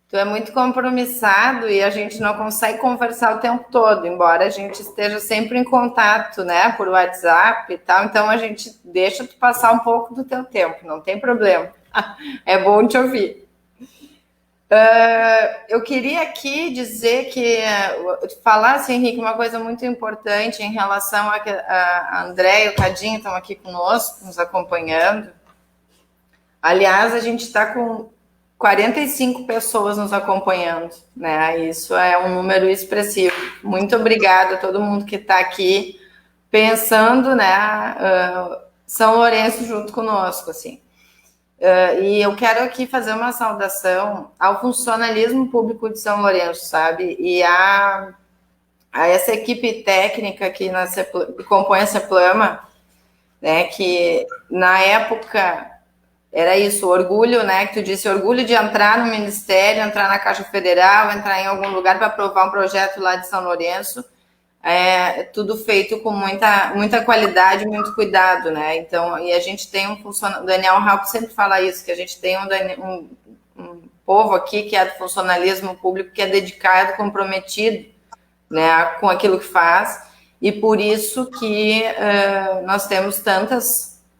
tu é muito compromissado e a gente não consegue conversar o tempo todo, embora a gente esteja sempre em contato, né, por WhatsApp e tal, então a gente deixa tu passar um pouco do teu tempo, não tem problema. É bom te ouvir. Eu queria aqui dizer que falasse, Henrique, uma coisa muito importante em relação a André e o Cadinho estão aqui conosco, nos acompanhando. Aliás, a gente está com 45 pessoas nos acompanhando, né? Isso é um número expressivo. Muito obrigada a todo mundo que está aqui pensando, né? São Lourenço junto conosco, assim. E eu quero aqui fazer uma saudação ao funcionalismo público de São Lourenço, sabe? E a essa equipe técnica que compõe a CEPLAMA, né? Que na época era isso, orgulho, né? Que tu disse, orgulho de entrar no Ministério, entrar na Caixa Federal, entrar em algum lugar para aprovar um projeto lá de São Lourenço. Tudo feito com muita qualidade, muito cuidado, né? Então, e a gente tem o Daniel Raup sempre fala isso, que a gente tem um povo aqui que é do funcionalismo público, que é dedicado, comprometido, né, com aquilo que faz, e por isso que nós temos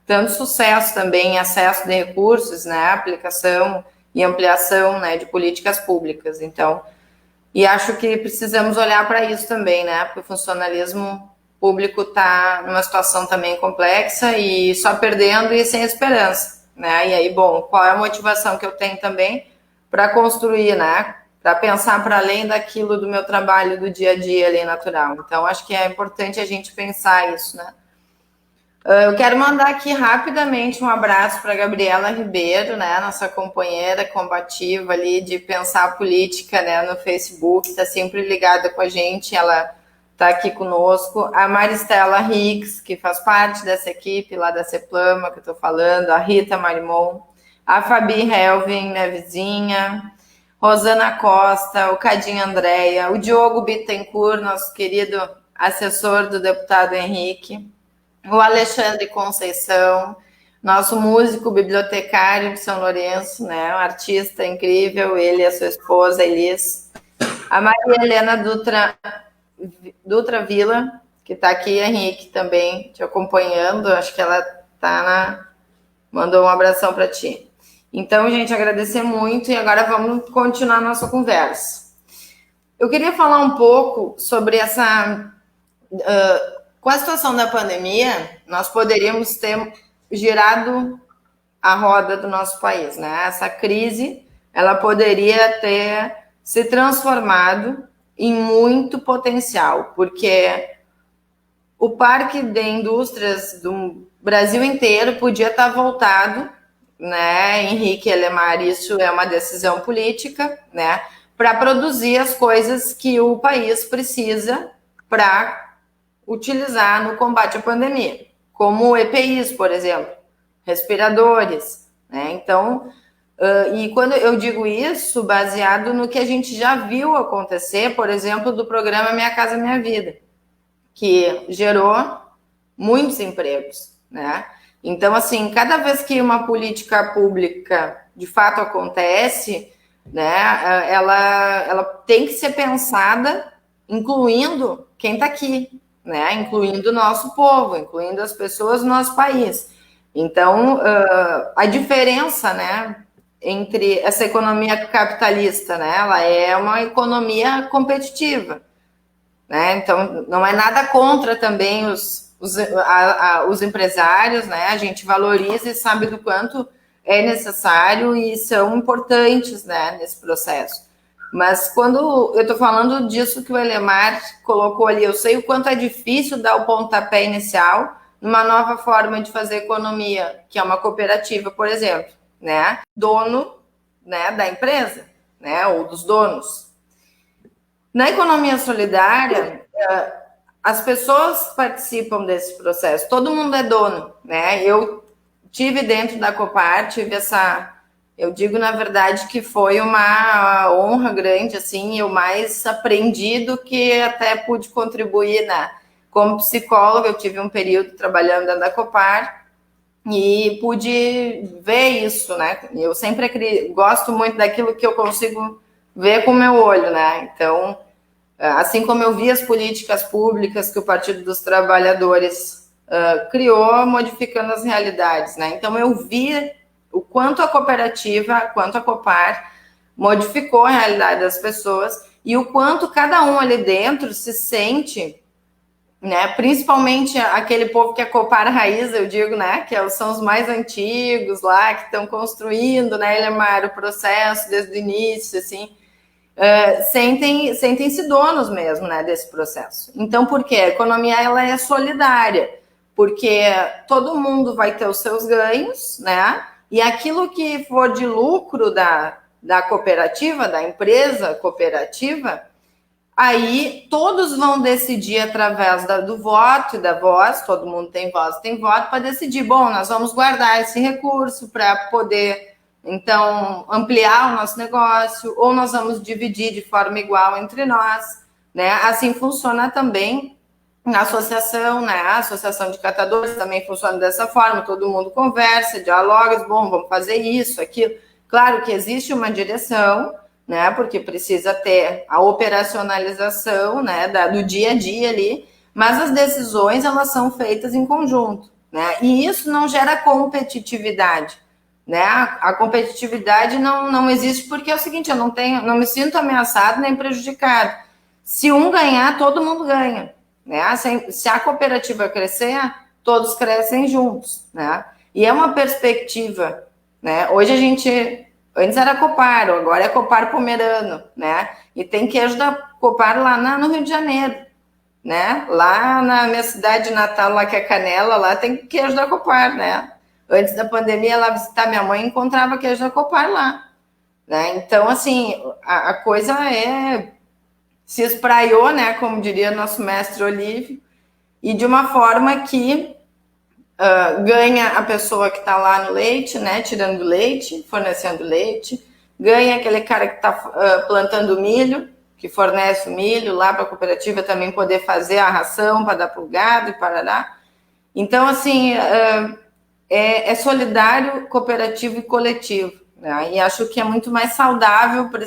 tanto sucesso também em acesso de recursos, né, aplicação e ampliação, né, de políticas públicas. Então, e acho que precisamos olhar para isso também, né? Porque o funcionalismo público está numa situação também complexa e só perdendo e sem esperança, né? E aí, bom, qual é a motivação que eu tenho também para construir, né? Para pensar para além daquilo do meu trabalho do dia a dia ali natural. Então, acho que é importante a gente pensar isso, né? Eu quero mandar aqui rapidamente um abraço para a Gabriela Ribeiro, né, nossa companheira combativa ali de pensar a política, né, no Facebook, está sempre ligada com a gente, ela está aqui conosco. A Maristela Rix, que faz parte dessa equipe lá da CEPLAMA, que eu estou falando, a Rita Marimon, a Fabi Helvin, minha vizinha, Rosana Costa, o Cadinho Andréia, o Diogo Bittencourt, nosso querido assessor do deputado Henrique, o Alexandre Conceição, nosso músico bibliotecário de São Lourenço, né, um artista incrível, ele e a sua esposa, Elis. A Maria Helena Dutra Vila, que está aqui, Henrique, também te acompanhando, acho que ela mandou um abração para ti. Então, gente, agradecer muito e agora vamos continuar a nossa conversa. Eu queria falar um pouco sobre essa... com a situação da pandemia, nós poderíamos ter girado a roda do nosso país, né? Essa crise, ela poderia ter se transformado em muito potencial, porque o parque de indústrias do Brasil inteiro podia estar voltado, né, Henrique Elemar, isso é uma decisão política, né, para produzir as coisas que o país precisa para utilizar no combate à pandemia, como EPIs, por exemplo, respiradores, né? Então, e quando eu digo isso, baseado no que a gente já viu acontecer, por exemplo, do programa Minha Casa Minha Vida, que gerou muitos empregos, né? Então, assim, cada vez que uma política pública de fato acontece, né, ela tem que ser pensada incluindo quem está aqui, né, incluindo o nosso povo, incluindo as pessoas do nosso país. Então, a diferença, né, entre essa economia capitalista, né, ela é uma economia competitiva, né? Então, não é nada contra também os empresários, né? A gente valoriza e sabe do quanto é necessário e são importantes, né, nesse processo. Mas quando eu estou falando disso que o Elemar colocou ali, eu sei o quanto é difícil dar o pontapé inicial numa nova forma de fazer economia, que é uma cooperativa, por exemplo, né? Dono, né, da empresa, né, ou dos donos. Na economia solidária, as pessoas participam desse processo, todo mundo é dono, né? Eu tive dentro da Copar, eu digo na verdade que foi uma honra grande, assim, eu mais aprendi do que até pude contribuir, né? Como psicóloga, eu tive um período trabalhando dentro da Copar, e pude ver isso, né? Eu sempre gosto muito daquilo que eu consigo ver com o meu olho, né? Então, assim como eu vi as políticas públicas que o Partido dos Trabalhadores criou, modificando as realidades, né? Então, eu vi o quanto a cooperativa, quanto a Copar modificou a realidade das pessoas e o quanto cada um ali dentro se sente, né? Principalmente aquele povo que é Copar raiz, eu digo, né? Que são os mais antigos lá, que estão construindo, né, Elemar, o processo desde o início, assim, sentem-se donos mesmo, né, desse processo. Então, por quê? A economia, ela é solidária, porque todo mundo vai ter os seus ganhos, né? E aquilo que for de lucro da cooperativa, da empresa cooperativa, aí todos vão decidir através do voto e da voz, todo mundo tem voz, tem voto, para decidir, bom, nós vamos guardar esse recurso para poder, então, ampliar o nosso negócio, ou nós vamos dividir de forma igual entre nós, né? Assim funciona também na associação, né? A associação de catadores também funciona dessa forma, todo mundo conversa, dialoga, bom, vamos fazer isso, aquilo. Claro que existe uma direção, né? Porque precisa ter a operacionalização, né? Do dia a dia ali, mas as decisões, elas são feitas em conjunto, né? E isso não gera competitividade, né? A competitividade não existe porque é o seguinte, eu não me sinto ameaçado nem prejudicado. Se um ganhar, todo mundo ganha, né? Se a cooperativa crescer, todos crescem juntos, né? E é uma perspectiva, né? Hoje antes era Copar, agora é Copar Pomerano, né? E tem queijo da Copar lá no Rio de Janeiro, né? Lá na minha cidade natal, lá que é Canela, lá tem queijo da Copar, né? Antes da pandemia, lá visitar minha mãe, encontrava queijo da Copar lá, né? Então, assim, a coisa se espraiou, né? Como diria nosso mestre Olívio, e de uma forma que ganha a pessoa que está lá no leite, né, tirando leite, fornecendo leite, ganha aquele cara que está plantando milho, que fornece o milho lá para a cooperativa também poder fazer a ração para dar para o gado e parará. Então, assim, é solidário, cooperativo e coletivo, né? E acho que é muito mais saudável para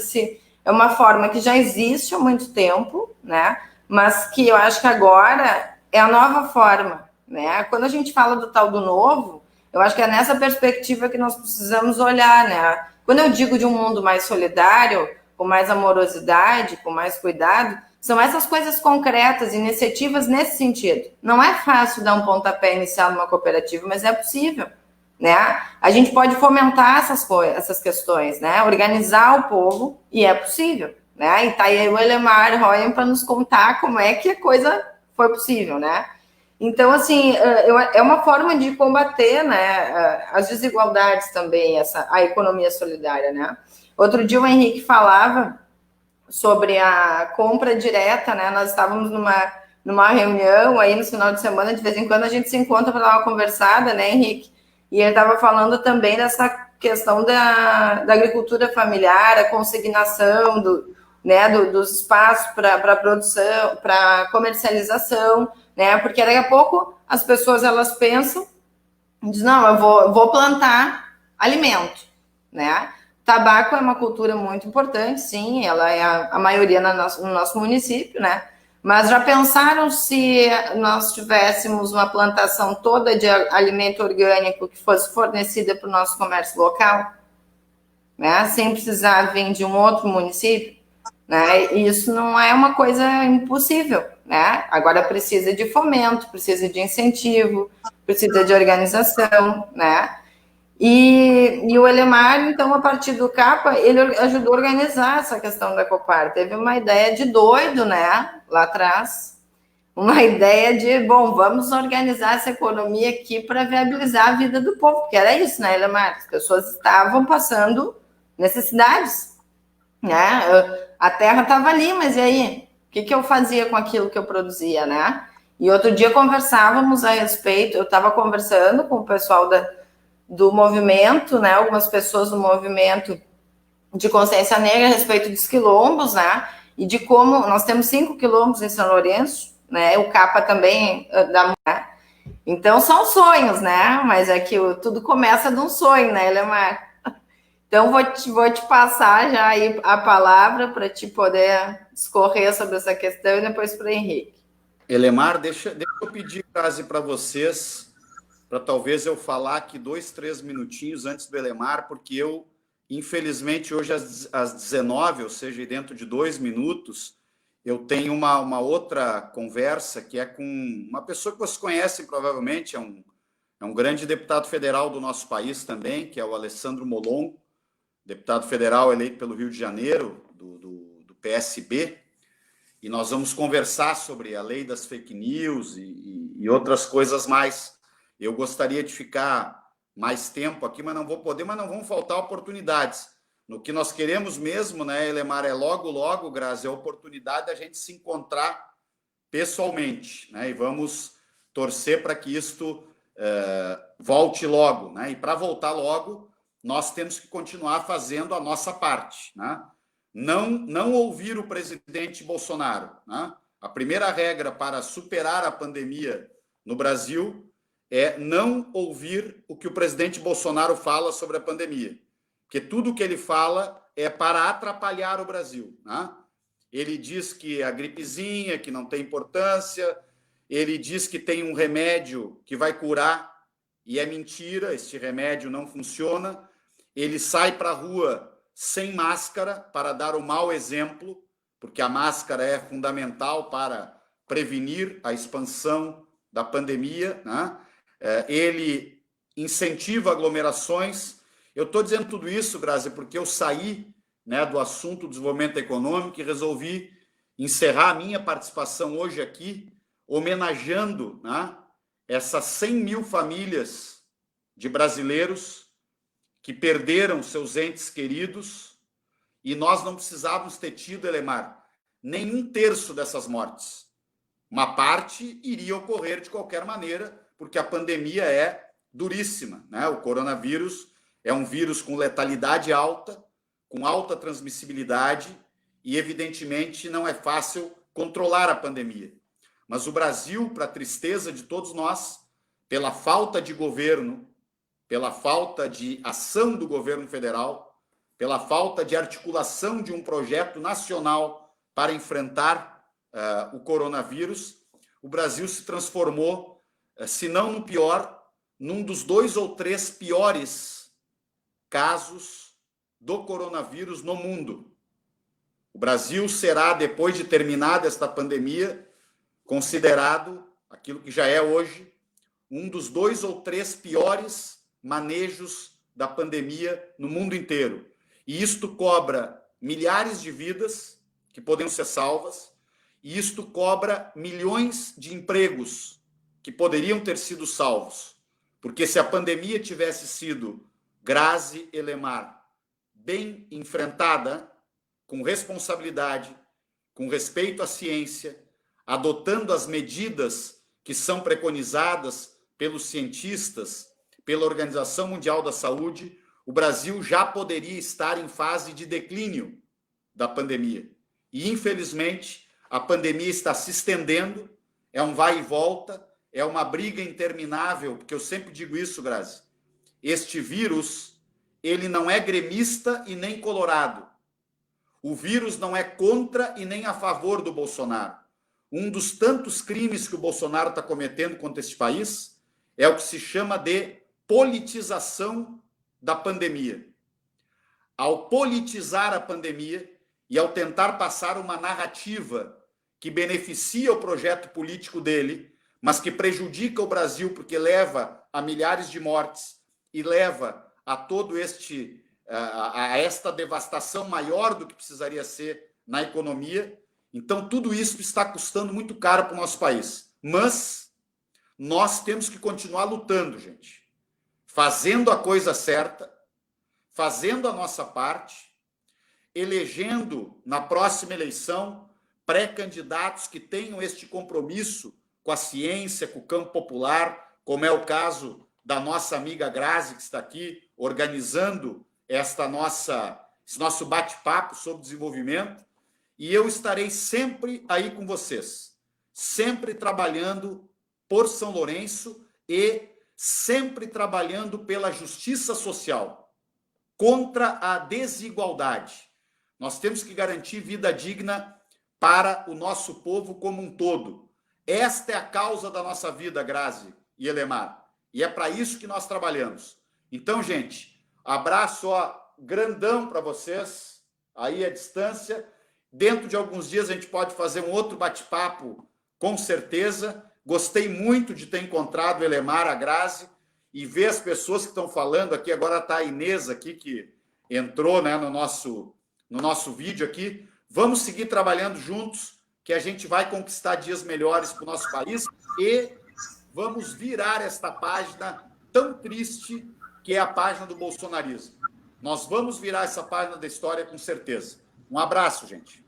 é uma forma que já existe há muito tempo, né? Mas que eu acho que agora é a nova forma, né? Quando a gente fala do tal do novo, eu acho que é nessa perspectiva que nós precisamos olhar, né? Quando eu digo de um mundo mais solidário, com mais amorosidade, com mais cuidado, são essas coisas concretas, iniciativas nesse sentido. Não é fácil dar um pontapé inicial numa cooperativa, mas é possível, né? A gente pode fomentar essas questões, né? Organizar o povo, e é possível, né? E tá aí o Elemar Royan para nos contar como é que a coisa foi possível, né? Então, assim, é uma forma de combater, né, as desigualdades também, a economia solidária, né? Outro dia o Henrique falava sobre a compra direta, né? Nós estávamos numa reunião aí no final de semana, de vez em quando a gente se encontra para dar uma conversada, né, Henrique? E ele estava falando também dessa questão da agricultura familiar, a consignação dos espaços para produção, para comercialização, né? Porque daqui a pouco as pessoas elas pensam, dizem, não, eu vou plantar alimento, né? Tabaco é uma cultura muito importante, sim, ela é a maioria no nosso município, né? Mas já pensaram se nós tivéssemos uma plantação toda de alimento orgânico que fosse fornecida para o nosso comércio local, né? Sem precisar vir de um outro município, né? Isso não é uma coisa impossível, né? Agora precisa de fomento, precisa de incentivo, precisa de organização, né? E o Elemar, então, a partir do CAPA, ele ajudou a organizar essa questão da Copar. Teve uma ideia de doido, né, lá atrás, uma ideia de, bom, vamos organizar essa economia aqui para viabilizar a vida do povo, porque era isso, né, Elemar? As pessoas estavam passando necessidades, né? A terra estava ali, mas e aí? O que eu fazia com aquilo que eu produzia, né? E outro dia conversávamos a respeito, eu estava conversando com o pessoal do movimento, né? Algumas pessoas do movimento de consciência negra a respeito dos quilombos, né? E de como nós temos 5 quilombos em São Lourenço, né? O CAPA também da mulher. Então são sonhos, né? Mas é que tudo começa de um sonho, né, Elemar? Então vou te passar já aí a palavra para te poder discorrer sobre essa questão e depois para o Henrique. Elemar, deixa eu pedir, Grazi, para vocês, para talvez eu falar aqui 2, 3 minutinhos antes do Elemar, porque eu, infelizmente, hoje às 19, ou seja, dentro de 2 minutos, eu tenho uma outra conversa que é com uma pessoa que vocês conhecem provavelmente, é um grande deputado federal do nosso país também, que é o Alessandro Molon, deputado federal eleito pelo Rio de Janeiro, do PSB, e nós vamos conversar sobre a lei das fake news e outras coisas mais. Eu gostaria de ficar mais tempo aqui, mas não vou poder, mas não vão faltar oportunidades. No que nós queremos mesmo, né, Elemar, é logo, Grazi, a oportunidade da gente se encontrar pessoalmente, né, e vamos torcer para que isto volte logo, né, e para voltar logo, nós temos que continuar fazendo a nossa parte, né? Não ouvir o presidente Bolsonaro, né? A primeira regra para superar a pandemia no Brasil é não ouvir o que o presidente Bolsonaro fala sobre a pandemia, porque tudo que ele fala é para atrapalhar o Brasil, né? Ele diz que a gripezinha, que não tem importância, ele diz que tem um remédio que vai curar, e é mentira, este remédio não funciona. Ele sai para a rua sem máscara para dar o mau exemplo, porque a máscara é fundamental para prevenir a expansão da pandemia, né? Ele incentiva aglomerações. Eu estou dizendo tudo isso, Grazi, porque eu saí, né, do assunto do desenvolvimento econômico e resolvi encerrar a minha participação hoje aqui, homenageando, né, essas 100 mil famílias de brasileiros que perderam seus entes queridos, e nós não precisávamos ter tido, Elemar, nem 1/3 dessas mortes. Uma parte iria ocorrer de qualquer maneira, porque a pandemia é duríssima, né? O coronavírus é um vírus com letalidade alta, com alta transmissibilidade, e evidentemente não é fácil controlar a pandemia. Mas o Brasil, para a tristeza de todos nós, pela falta de governo, pela falta de ação do governo federal, pela falta de articulação de um projeto nacional para enfrentar o coronavírus, o Brasil se transformou, se não no pior, num dos 2 ou 3 piores casos do coronavírus no mundo. O Brasil será, depois de terminada esta pandemia, considerado, aquilo que já é hoje, um dos 2 ou 3 piores manejos da pandemia no mundo inteiro. E isto cobra milhares de vidas que poderiam ser salvas, e isto cobra milhões de empregos que poderiam ter sido salvos. Porque se a pandemia tivesse sido, Grazi, Elemar, bem enfrentada, com responsabilidade, com respeito à ciência, adotando as medidas que são preconizadas pelos cientistas, pela Organização Mundial da Saúde, o Brasil já poderia estar em fase de declínio da pandemia. E, infelizmente, a pandemia está se estendendo, é um vai e volta, é uma briga interminável, porque eu sempre digo isso, Grazi, este vírus, ele não é gremista e nem colorado. O vírus não é contra e nem a favor do Bolsonaro. Um dos tantos crimes que o Bolsonaro está cometendo contra este país é o que se chama de politização da pandemia. Ao politizar a pandemia e ao tentar passar uma narrativa que beneficia o projeto político dele, mas que prejudica o Brasil porque leva a milhares de mortes e leva a todo esta devastação maior do que precisaria ser na economia. Então, tudo isso está custando muito caro para o nosso país. Mas nós temos que continuar lutando, gente. Fazendo a coisa certa, fazendo a nossa parte, elegendo na próxima eleição pré-candidatos que tenham este compromisso com a ciência, com o campo popular, como é o caso da nossa amiga Grazi, que está aqui organizando esse nosso bate-papo sobre desenvolvimento, e eu estarei sempre aí com vocês, sempre trabalhando por São Lourenço e sempre trabalhando pela justiça social, contra a desigualdade. Nós temos que garantir vida digna para o nosso povo como um todo. Esta é a causa da nossa vida, Grazi e Elemar. E é para isso que nós trabalhamos. Então, gente, abraço grandão para vocês, aí à distância. Dentro de alguns dias a gente pode fazer um outro bate-papo, com certeza. Gostei muito de ter encontrado o Elemar, a Grazi, e ver as pessoas que estão falando aqui. Agora está a Inês aqui, que entrou, né, no nosso vídeo aqui. Vamos seguir trabalhando juntos, que a gente vai conquistar dias melhores para o nosso país e vamos virar esta página tão triste que é a página do bolsonarismo. Nós vamos virar essa página da história com certeza. Um abraço, gente.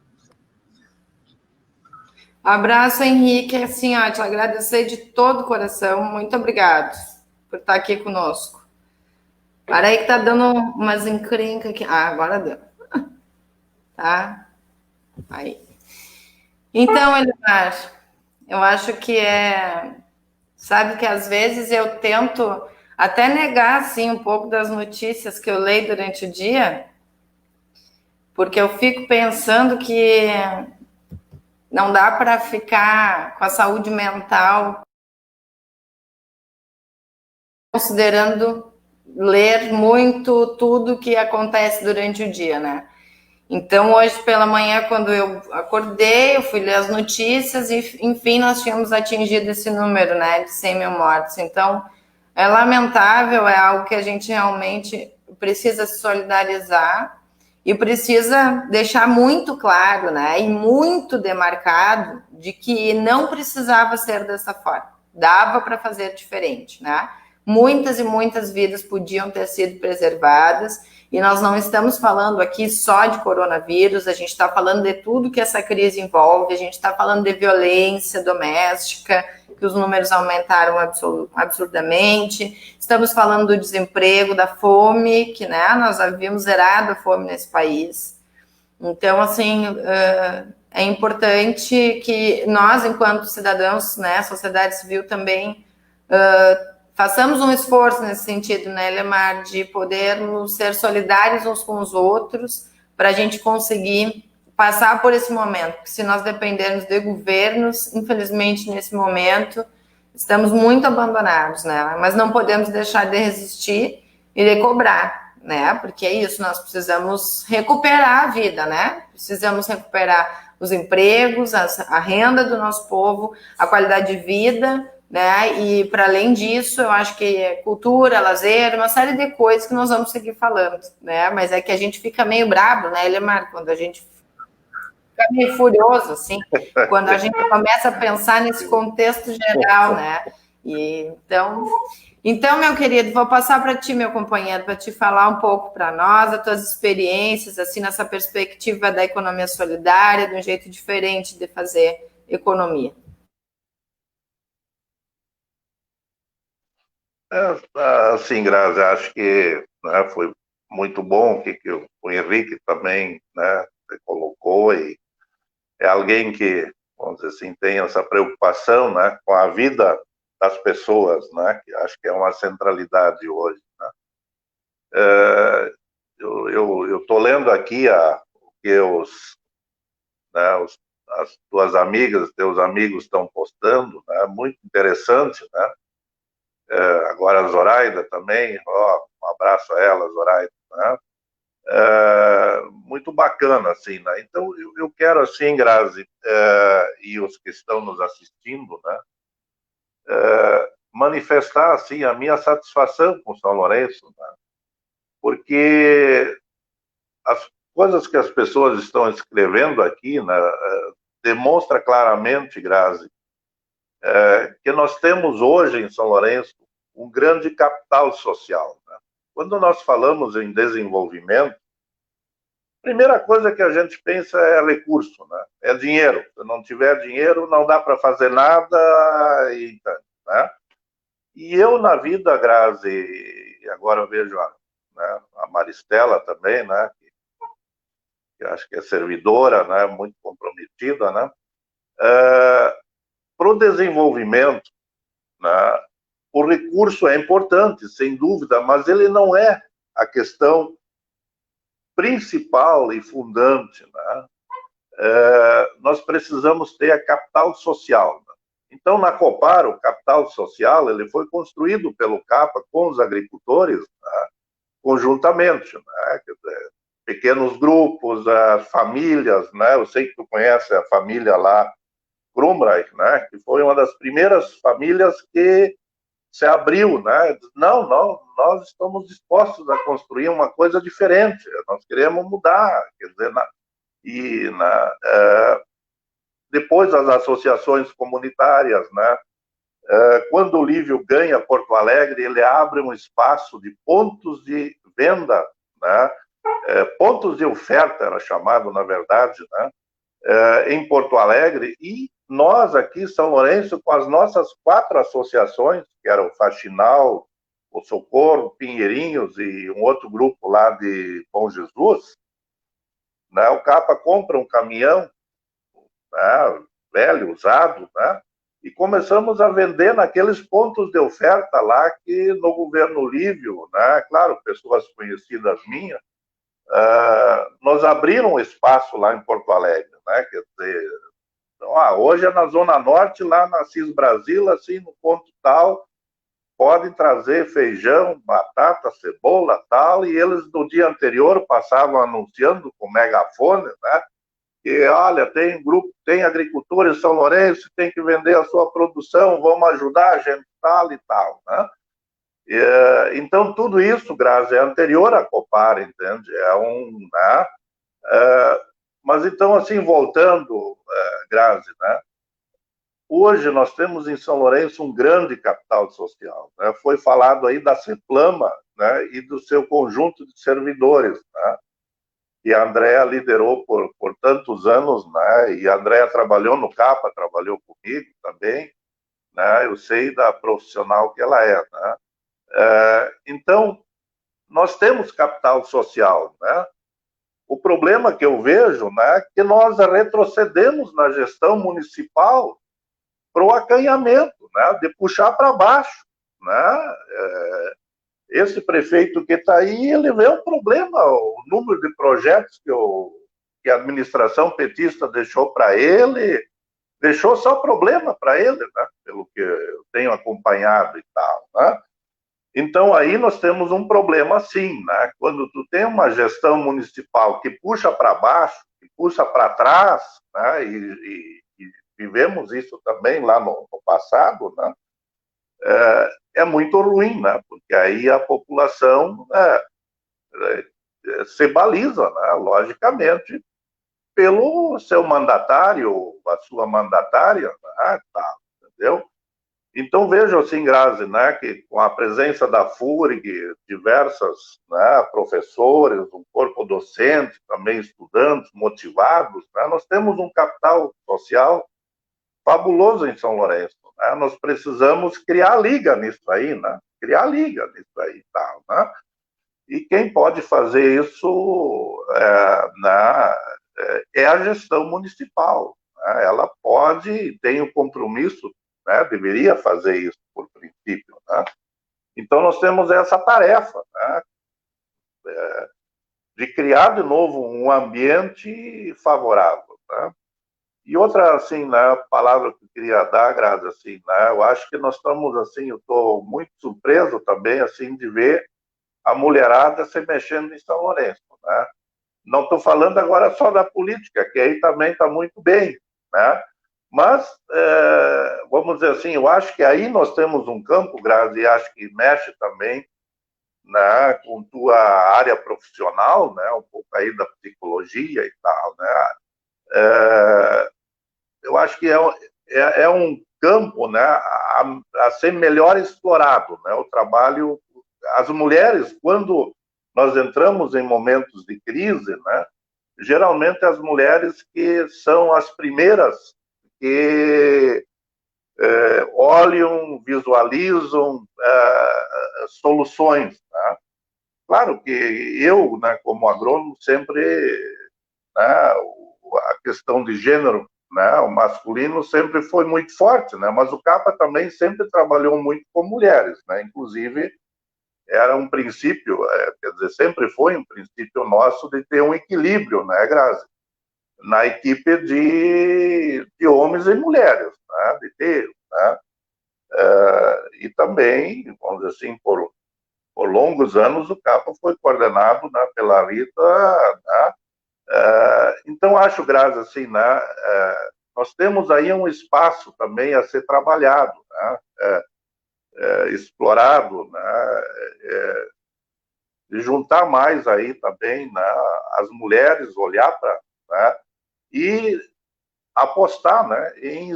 Abraço, Henrique. Assim, ó, te agradecer de todo o coração. Muito obrigado por estar aqui conosco. Para aí que tá dando umas encrencas aqui. Ah, agora deu. Tá? Aí. Então, Elimar, eu acho que sabe que às vezes eu tento até negar, assim, um pouco das notícias que eu leio durante o dia, porque eu fico pensando que não dá para ficar com a saúde mental considerando ler muito tudo que acontece durante o dia, né? Então, hoje pela manhã, quando eu acordei, eu fui ler as notícias e, enfim, nós tínhamos atingido esse número, né, de 100 mil mortos. Então, é lamentável, é algo que a gente realmente precisa se solidarizar e precisa deixar muito claro, né, e muito demarcado de que não precisava ser dessa forma. Dava para fazer diferente, né? Muitas e muitas vidas podiam ter sido preservadas. E nós não estamos falando aqui só de coronavírus, a gente está falando de tudo que essa crise envolve, a gente está falando de violência doméstica, que os números aumentaram absurdamente, estamos falando do desemprego, da fome, que, né, nós havíamos zerado a fome nesse país. Então, assim, é importante que nós, enquanto cidadãos, né, sociedade civil também, façamos um esforço nesse sentido, né, Elemar, de podermos ser solidários uns com os outros para a gente conseguir passar por esse momento. Porque se nós dependermos de governos, infelizmente, nesse momento, estamos muito abandonados, né? Mas não podemos deixar de resistir e de cobrar, né? Porque é isso, nós precisamos recuperar a vida, né? Precisamos recuperar os empregos, a renda do nosso povo, a qualidade de vida, né? E para além disso, eu acho que é cultura, lazer, uma série de coisas que nós vamos seguir falando, né? Mas é que a gente fica meio brabo, né, Elemar, quando a gente fica meio furioso, assim, quando a gente começa a pensar nesse contexto geral, né? E então, meu querido, vou passar para ti, meu companheiro, para te falar um pouco para nós, as tuas experiências, assim, nessa perspectiva da economia solidária, de um jeito diferente de fazer economia. Assim, Grazi, acho que, né, foi muito bom que o Henrique também, né, colocou, e é alguém que, vamos dizer assim, tem essa preocupação, né, com a vida das pessoas, né, que acho que é uma centralidade hoje, né. Eu estou lendo aqui o que as tuas amigas, teus amigos estão postando, né, muito interessante, né. Agora a Zoraida também, um abraço a ela, Zoraida, né? Muito bacana, assim, né? Então, eu quero, assim, Grazi, e os que estão nos assistindo, né, manifestar, assim, a minha satisfação com São Lourenço, né? Porque as coisas que as pessoas estão escrevendo aqui, né, demonstra claramente, Grazi, que nós temos hoje em São Lourenço um grande capital social, né? Quando nós falamos em desenvolvimento, a primeira coisa que a gente pensa é recurso, né? É dinheiro. Se não tiver dinheiro, não dá para fazer nada, né? E eu, na vida, Grazi, e agora eu vejo a Maristela também, né? Que acho que é servidora, né? Muito comprometida, né? Para o desenvolvimento, né? O recurso é importante, sem dúvida, mas ele não é a questão principal e fundante, né? Nós precisamos ter a capital social, né? Então, na Copar, o capital social ele foi construído pelo CAPA com os agricultores, né? Conjuntamente, né? Quer dizer, pequenos grupos, as famílias, né? Eu sei que tu conhece a família lá, Krumreich, né? Que foi uma das primeiras famílias que se abriu, né? Não, nós estamos dispostos a construir uma coisa diferente, nós queremos mudar, quer dizer, depois as associações comunitárias, né? Quando o Lívio ganha Porto Alegre, ele abre um espaço de pontos de venda, né? Pontos de oferta era chamado, na verdade, né? Em Porto Alegre, e nós aqui, São Lourenço, com as nossas 4 associações, que eram o Faxinal, o Socorro, Pinheirinhos e um outro grupo lá de Bom Jesus, né? O CAPA compra um caminhão, né? Velho, usado, né? E começamos a vender naqueles pontos de oferta lá que no governo Lívio, né? Claro, pessoas conhecidas minhas, nos abriram um espaço lá em Porto Alegre, né? Quer dizer, então, hoje é na Zona Norte, lá na Cis Brasil, assim, no ponto tal, podem trazer feijão, batata, cebola, tal, e eles no dia anterior passavam anunciando com megafone, né? Que, olha, tem grupo, tem agricultores em São Lourenço, tem que vender a sua produção, vamos ajudar a gente, tal e tal, né? Então, tudo isso, Grazi, é anterior à Copar, entende? Né? Mas, então, assim, voltando, Grazi, né? Hoje nós temos em São Lourenço um grande capital social, né? Foi falado aí da CEPLAMA, né? E do seu conjunto de servidores, né? E a Andréa liderou por tantos anos, né? E a Andréa trabalhou no CAPA, trabalhou comigo também, né? Eu sei da profissional que ela é, né? Então, nós temos capital social, né? O problema que eu vejo, né, é que nós retrocedemos na gestão municipal para o acanhamento, né, de puxar para baixo, né? Esse prefeito que está aí, ele vê um problema, o número de projetos que a administração petista deixou para ele, deixou só problema para ele, né, pelo que eu tenho acompanhado e tal, né? Então, aí nós temos um problema sim, né? Quando tu tem uma gestão municipal que puxa para baixo, que puxa para trás, né? E vivemos isso também lá no passado, né? É muito ruim, né? Porque aí a população se baliza, né? Logicamente, pelo seu mandatário, a sua mandatária, né? Tá, entendeu? Então, vejo assim, Grazi, né, que com a presença da FURG, diversas, né, professores, um corpo docente, também estudantes motivados, né, nós temos um capital social fabuloso em São Lourenço, né? Nós precisamos criar liga nisso aí, né? Criar liga nisso aí, tal, né? E quem pode fazer isso é a gestão municipal, né? Ela pode, tem o compromisso, né? Deveria fazer isso por princípio, né? Então nós temos essa tarefa, né? De criar de novo um ambiente favorável, né? E outra, assim, né, palavra que eu queria dar, Grazi, assim, né, eu acho que nós estamos, assim, eu estou muito surpreso também, assim, de ver a mulherada se mexendo em São Lourenço, né? Não estou falando agora só da política, que aí também está muito bem, né? Mas, vamos dizer assim, eu acho que aí nós temos um campo, Grazi, e acho que mexe também, né, com tua área profissional, né, um pouco aí da psicologia e tal, né? Eu acho que é um campo, né, a ser melhor explorado, né? O trabalho, as mulheres, quando nós entramos em momentos de crise, né, geralmente as mulheres que são as primeiras que olham, visualizam soluções, né? Claro que eu, né, como agrônomo, sempre, né, a questão de gênero né? O masculino sempre foi muito forte, né? Mas o Capa também sempre trabalhou muito com mulheres, né? Inclusive, era um princípio, quer dizer, sempre foi um princípio nosso de ter um equilíbrio, né, Grazi? Na equipe de homens e mulheres, né? De ter, né? E também, vamos dizer assim, por longos anos, o Capa foi coordenado, né, pela Rita, né? Então, acho, Grazi, assim, né? Nós temos aí um espaço também a ser trabalhado, né? Explorado, né? De juntar mais aí também, né, as mulheres, olhar para, né, e apostar, né, em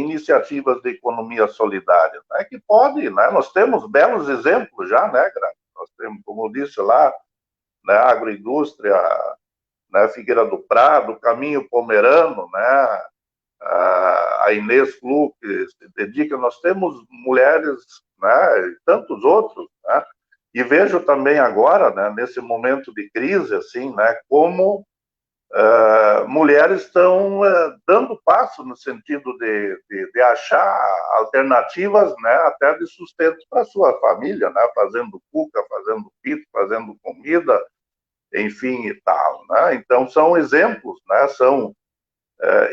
iniciativas de economia solidária, né, que pode, né, nós temos belos exemplos já, né, nós temos, como eu disse lá, né, a agroindústria, né, Figueira do Prado, Caminho Pomerano, né, a Inês Flu, que se dedica, nós temos mulheres, né, e tantos outros, né, e vejo também agora, né, nesse momento de crise, assim, né, como mulheres estão dando passo no sentido de achar alternativas, né, até de sustento para sua família, né, fazendo cuca, fazendo pito, fazendo comida, enfim e tal, né? Então são exemplos, né, são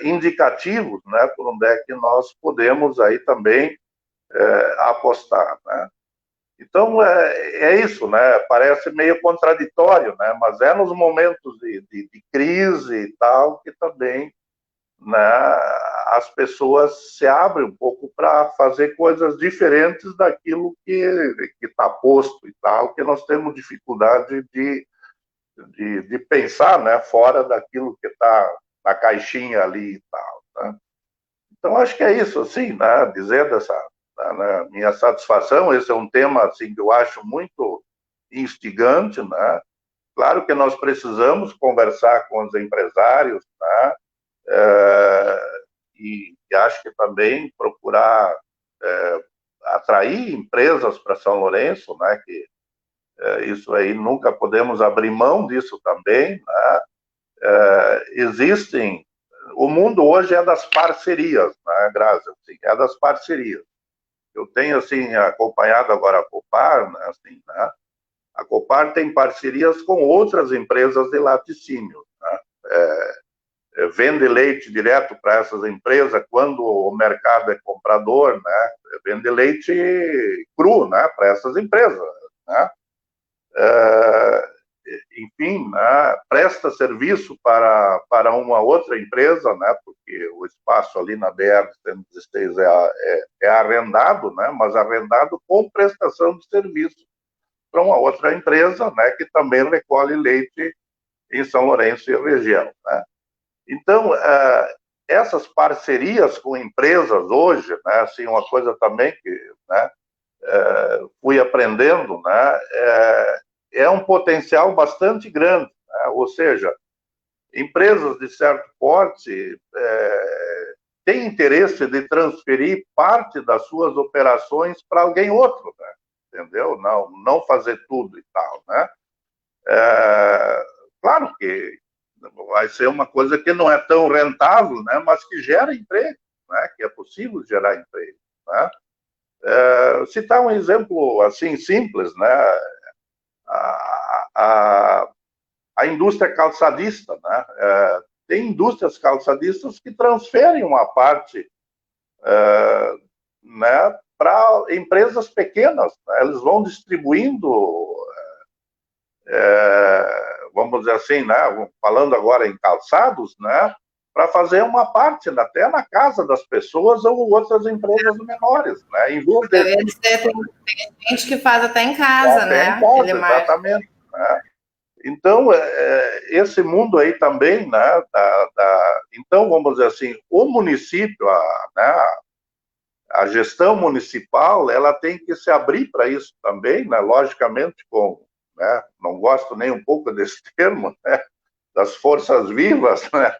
indicativos, né, por onde é que nós podemos aí também apostar, né? Então, é isso, né? Parece meio contraditório, né? Mas é nos momentos de crise e tal que também, né, as pessoas se abrem um pouco para fazer coisas diferentes daquilo que está posto e tal, que nós temos dificuldade de pensar, né, fora daquilo que está na caixinha ali e tal, né? Então, acho que é isso, assim, né? Dizer dessa, né, minha satisfação, esse é um tema, assim, que eu acho muito instigante, né? Claro que nós precisamos conversar com os empresários, né? E acho que também procurar atrair empresas para São Lourenço, né? Que isso aí nunca podemos abrir mão disso também, né? Existem, o mundo hoje é das parcerias, né, Grazi? Assim, é das parcerias. Eu tenho, assim, acompanhado agora a Copar, né, assim, né? A Copar tem parcerias com outras empresas de laticínio, né? Vende leite direto para essas empresas quando o mercado é comprador, né? Vende leite cru, né, para essas empresas, né? Enfim, né, presta serviço para uma outra empresa, né, porque o espaço ali na BR-116 é arrendado, né, mas arrendado com prestação de serviço para uma outra empresa, né, que também recolhe leite em São Lourenço e região, né. Então, essas parcerias com empresas hoje, né, assim, uma coisa também que, né, fui aprendendo, né, é um potencial bastante grande, né? Ou seja, empresas de certo porte têm interesse de transferir parte das suas operações para alguém outro, né? Entendeu? Não fazer tudo e tal, né? Claro que vai ser uma coisa que não é tão rentável, né? Mas que gera emprego, né? Que é possível gerar emprego, né? Citar um exemplo assim simples, né? A indústria calçadista, né? Tem indústrias calçadistas que transferem uma parte, né, para empresas pequenas, né? Eles vão distribuindo, vamos dizer assim, né? Falando agora em calçados, né? Para fazer uma parte até na casa das pessoas ou outras empresas menores, né? Em vez de... Tem gente que faz até em casa, até né? em casa, exatamente, né? Então, esse mundo aí também, né, então, vamos dizer assim, o município, né, a gestão municipal, ela tem que se abrir para isso também, né, logicamente, né, não gosto nem um pouco desse termo, né, das forças vivas, né,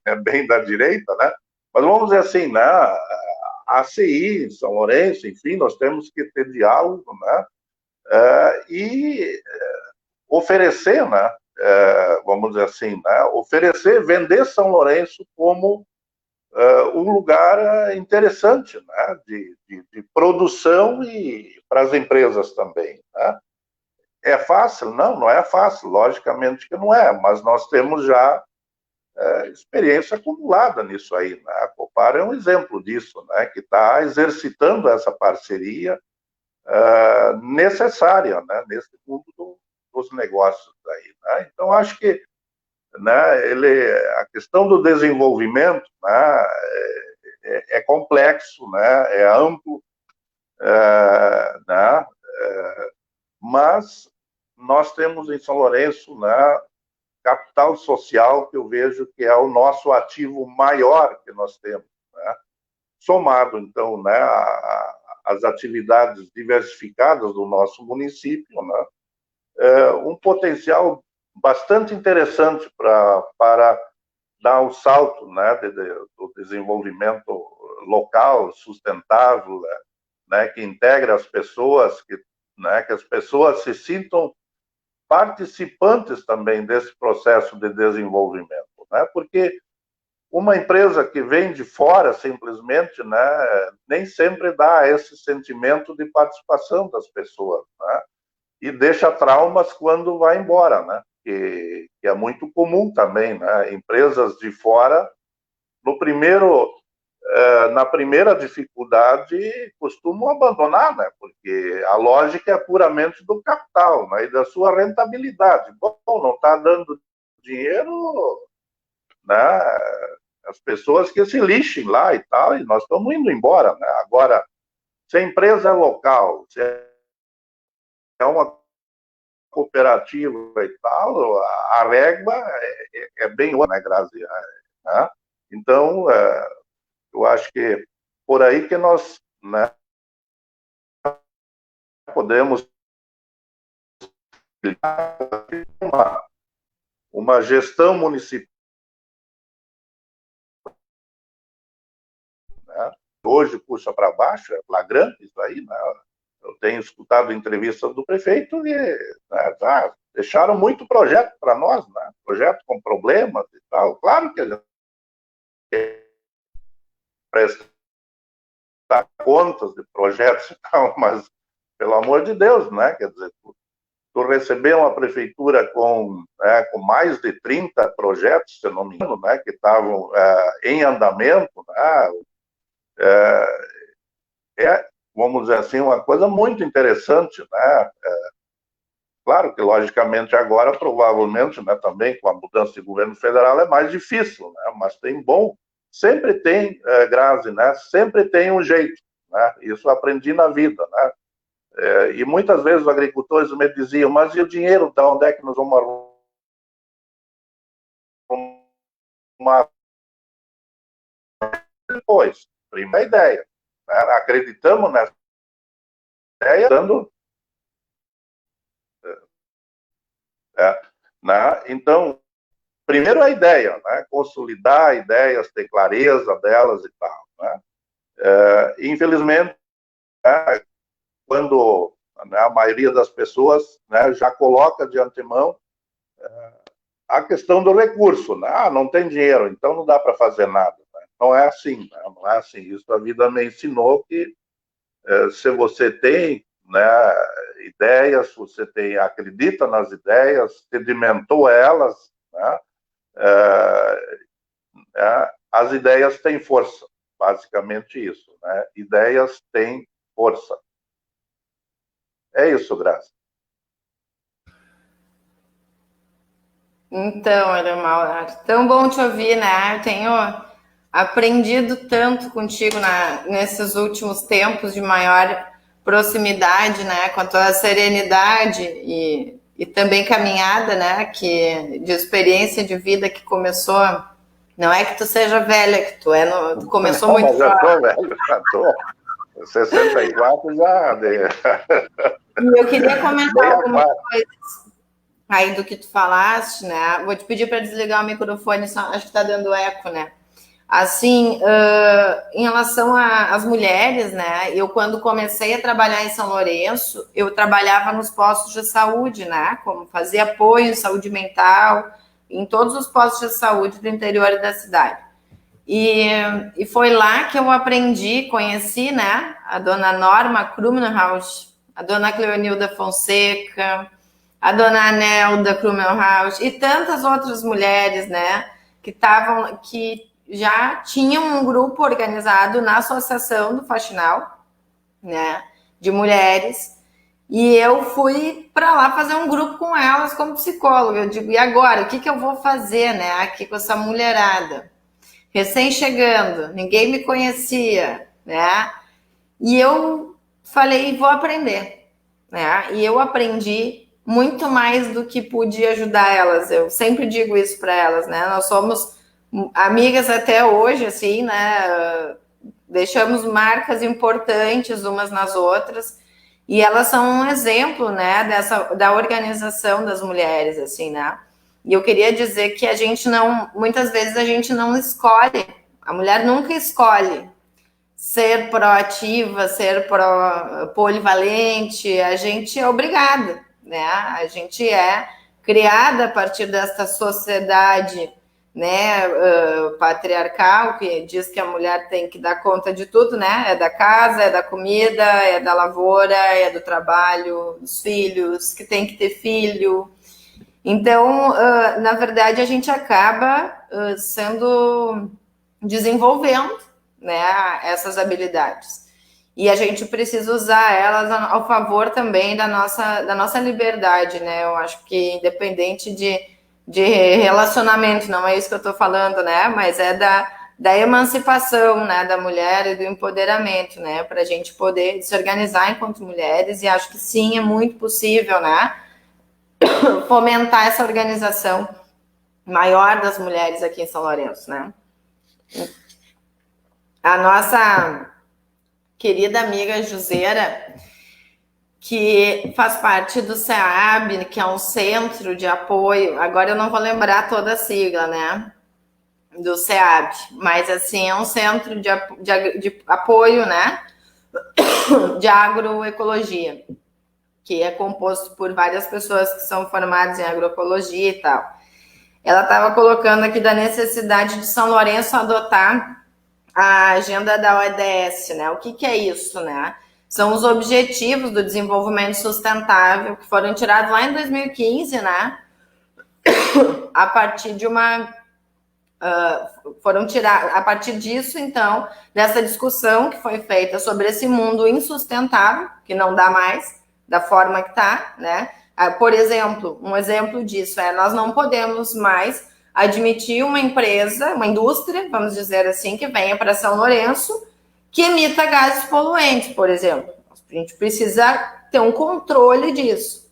é bem da direita, né, mas vamos dizer assim, né, a CI, São Lourenço, enfim, nós temos que ter diálogo, né, e oferecer, né, vamos dizer assim, né, vender São Lourenço como um lugar interessante, né, de produção e para as empresas também. Né? É fácil? Não, não é fácil, logicamente que não é, mas nós temos já experiência acumulada nisso aí. Né? A Copar é um exemplo disso, né, que está exercitando essa parceria necessária, né, nesse mundo dos negócios aí. Né? Então, acho que, né, a questão do desenvolvimento, né, é complexo, né, é amplo, né, mas nós temos em São Lourenço, né, capital social, que eu vejo que é o nosso ativo maior que nós temos, né, somado, então, né, às atividades diversificadas do nosso município, né, um potencial bastante interessante para dar um salto, né, do desenvolvimento local, sustentável, né, que integra as pessoas, né, que as pessoas se sintam participantes também desse processo de desenvolvimento, né, porque uma empresa que vem de fora, simplesmente, né, nem sempre dá esse sentimento de participação das pessoas, né, e deixa traumas quando vai embora, né, que é muito comum também, né, empresas de fora, na primeira dificuldade, costumam abandonar, né, porque a lógica é puramente do capital, né, e da sua rentabilidade. Bom, não está dando dinheiro, né, as pessoas que se lixem lá e tal, e nós estamos indo embora, né? Agora, se a empresa é local, se é uma cooperativa e tal, a régua é bem outra, né, Grazi? Né? Então, eu acho que por aí que nós, né, podemos uma gestão municipal, né? Hoje puxa para baixo, é flagrante isso aí, né? Eu tenho escutado entrevistas do prefeito e, né, deixaram muito projeto para nós, né? Projeto com problemas e tal. Claro que a gente prestar contas de projetos e tal, mas, pelo amor de Deus, né? Quer dizer, tu receber uma prefeitura né, com mais de 30 projetos, se não me engano, né, que estavam em andamento, né, vamos dizer assim, uma coisa muito interessante, né? Claro que, logicamente, agora, provavelmente, né, também com a mudança de governo federal, é mais difícil, né? Mas sempre tem, Grazi, né? Sempre tem um jeito, né? Isso eu aprendi na vida, né? E muitas vezes os agricultores me diziam, mas e o dinheiro, de onde é que nós vamos arrumar? Depois, primeira ideia, né? Acreditamos nessa ideia, dando... né? Então, primeiro a ideia, né? Consolidar ideias, ter clareza delas e tal, né? Infelizmente, né, quando, né, a maioria das pessoas, né, já coloca de antemão a questão do recurso, né? Não tem dinheiro, então não dá para fazer nada. Né? Não é assim, né? Não é assim. Isso a vida me ensinou que se você tem, né, ideias, você acredita nas ideias, sedimentou elas, né? As ideias têm força, basicamente isso, né? Ideias têm força. É isso, Graça. Então, Eramal, tão bom te ouvir, né? Eu tenho aprendido tanto contigo nesses últimos tempos de maior proximidade, né? Com a tua serenidade e também caminhada, né? De experiência de vida que começou. Não é que tu seja velha, que tu começou muito. Mas já tô velho, já tô. 64 já. E eu queria comentar algumas coisas aí do que tu falaste, né? Vou te pedir para desligar o microfone, acho que está dando eco, né? Assim, em relação às mulheres, né? Eu, quando comecei a trabalhar em São Lourenço, eu trabalhava nos postos de saúde, né? Como fazer apoio em saúde mental, em todos os postos de saúde do interior da cidade. E foi lá que eu aprendi, conheci, né? A dona Norma Krummelhaus, a dona Cleonilda Fonseca, a dona Anelda Krummelhaus e tantas outras mulheres, né? Que já tinham um grupo organizado na Associação do Faxinal, né, de mulheres, e eu fui para lá fazer um grupo com elas como psicóloga. Eu digo, e agora? O que eu vou fazer, né, aqui com essa mulherada? Recém-chegando, ninguém me conhecia, né? E eu falei, vou aprender, né? E eu aprendi muito mais do que pude ajudar elas. Eu sempre digo isso para elas, né? Nós somos amigas até hoje, assim, né? Deixamos marcas importantes umas nas outras, e elas são um exemplo, né, da organização das mulheres, assim, né? E eu queria dizer que muitas vezes a gente não escolhe, a mulher nunca escolhe ser proativa, ser polivalente, a gente é obrigada, né? A gente é criada a partir desta sociedade, né, patriarcal, que diz que a mulher tem que dar conta de tudo, né? É da casa, é da comida, é da lavoura, é do trabalho, dos filhos, que tem que ter filho. Então, na verdade, a gente acaba desenvolvendo, né, essas habilidades. E a gente precisa usar elas ao favor também da nossa liberdade, né? Eu acho que independente de relacionamento, não é isso que eu estou falando, né? Mas é da emancipação, né, da mulher e do empoderamento, né? Para a gente poder se organizar enquanto mulheres, e acho que sim, é muito possível, né? Fomentar essa organização maior das mulheres aqui em São Lourenço, né? A nossa querida amiga Juseira, que faz parte do CEAB, que é um centro de apoio, agora eu não vou lembrar toda a sigla, né, do CEAB, mas assim, é um centro de apoio, né, de agroecologia, que é composto por várias pessoas que são formadas em agroecologia e tal. Ela estava colocando aqui da necessidade de São Lourenço adotar a agenda da ODS, né? O que é isso, né? São os Objetivos do Desenvolvimento Sustentável, que foram tirados lá em 2015, né? A partir de a partir disso, então, dessa discussão que foi feita sobre esse mundo insustentável, que não dá mais, da forma que está, né? Por exemplo, um exemplo disso nós não podemos mais admitir uma empresa, uma indústria, vamos dizer assim, que venha para São Lourenço, que emita gases poluentes, por exemplo. A gente precisa ter um controle disso,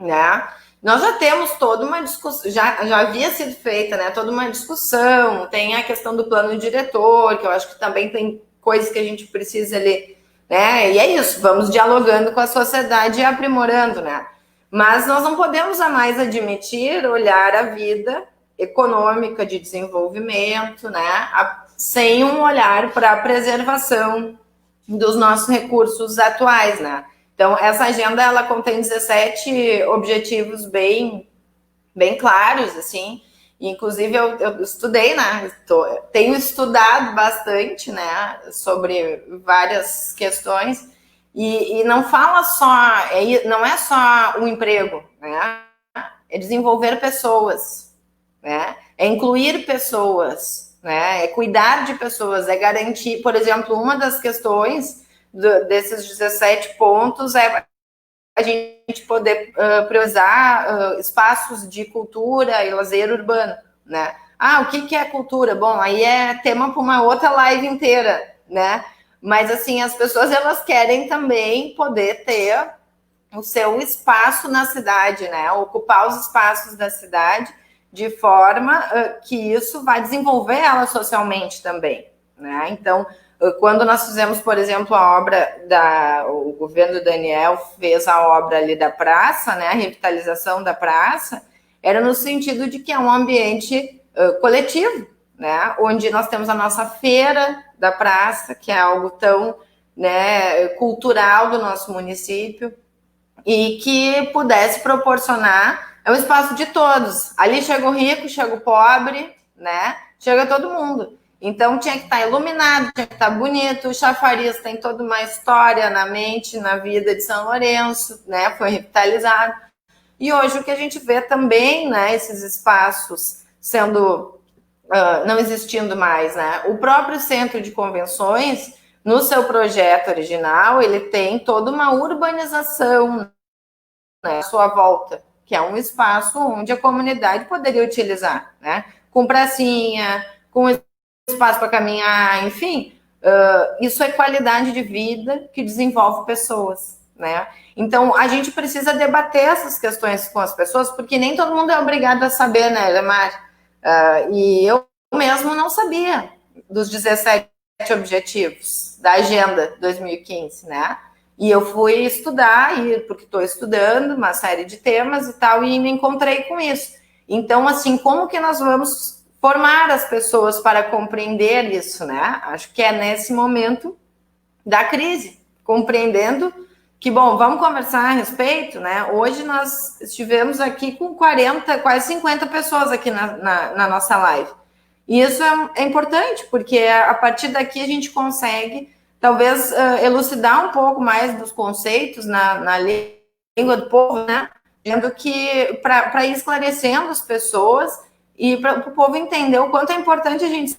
né? Nós já temos toda uma discussão, já havia sido feita, né, toda uma discussão, tem a questão do plano diretor, que eu acho que também tem coisas que a gente precisa ali, né, e é isso, vamos dialogando com a sociedade e aprimorando, né? Mas nós não podemos mais admitir olhar a vida econômica de desenvolvimento, né, sem um olhar para a preservação dos nossos recursos atuais, né? Então, essa agenda, ela contém 17 objetivos bem claros, assim. Inclusive, eu estudei, né? Tenho estudado bastante, né? Sobre várias questões. E não fala só... não é só o emprego, né? É desenvolver pessoas, né? É incluir pessoas, né? É cuidar de pessoas, é garantir... Por exemplo, uma das questões desses 17 pontos é a gente poder priorizar espaços de cultura e lazer urbano, né? O que é cultura? Bom, aí é tema para uma outra live inteira, né? Mas, assim, as pessoas, elas querem também poder ter o seu espaço na cidade, né? Ocupar os espaços da cidade de forma que isso vai desenvolver ela socialmente também, né? Então, quando nós fizemos, por exemplo, a obra o governo do Daniel fez a obra ali da praça, né, a revitalização da praça, era no sentido de que é um ambiente coletivo, né, onde nós temos a nossa feira da praça, que é algo tão, né, cultural do nosso município, e que pudesse proporcionar, é um espaço de todos. Ali chega o rico, chega o pobre, né, chega todo mundo. Então tinha que estar iluminado, tinha que estar bonito. O chafariz tem toda uma história na mente, na vida de São Lourenço, né, foi revitalizado. E hoje o que a gente vê também, né, esses espaços sendo, não existindo mais, né? O próprio centro de convenções, no seu projeto original, ele tem toda uma urbanização, né, à sua volta, que é um espaço onde a comunidade poderia utilizar, né? Com pracinha, com espaço para caminhar, enfim, isso é qualidade de vida que desenvolve pessoas, né? Então, a gente precisa debater essas questões com as pessoas, porque nem todo mundo é obrigado a saber, né, Lemar? E eu mesmo não sabia dos 17 objetivos da Agenda 2015, né? E eu fui estudar, porque estou estudando uma série de temas e tal, e me encontrei com isso. Então, assim, como que nós vamos formar as pessoas para compreender isso, né? Acho que é nesse momento da crise, compreendendo que, bom, vamos conversar a respeito, né? Hoje nós estivemos aqui com 40, quase 50 pessoas aqui na nossa live. E isso é importante, porque a partir daqui a gente consegue, talvez, elucidar um pouco mais dos conceitos na língua do povo, né? Vendo que, para ir esclarecendo as pessoas e para o povo entender o quanto é importante a gente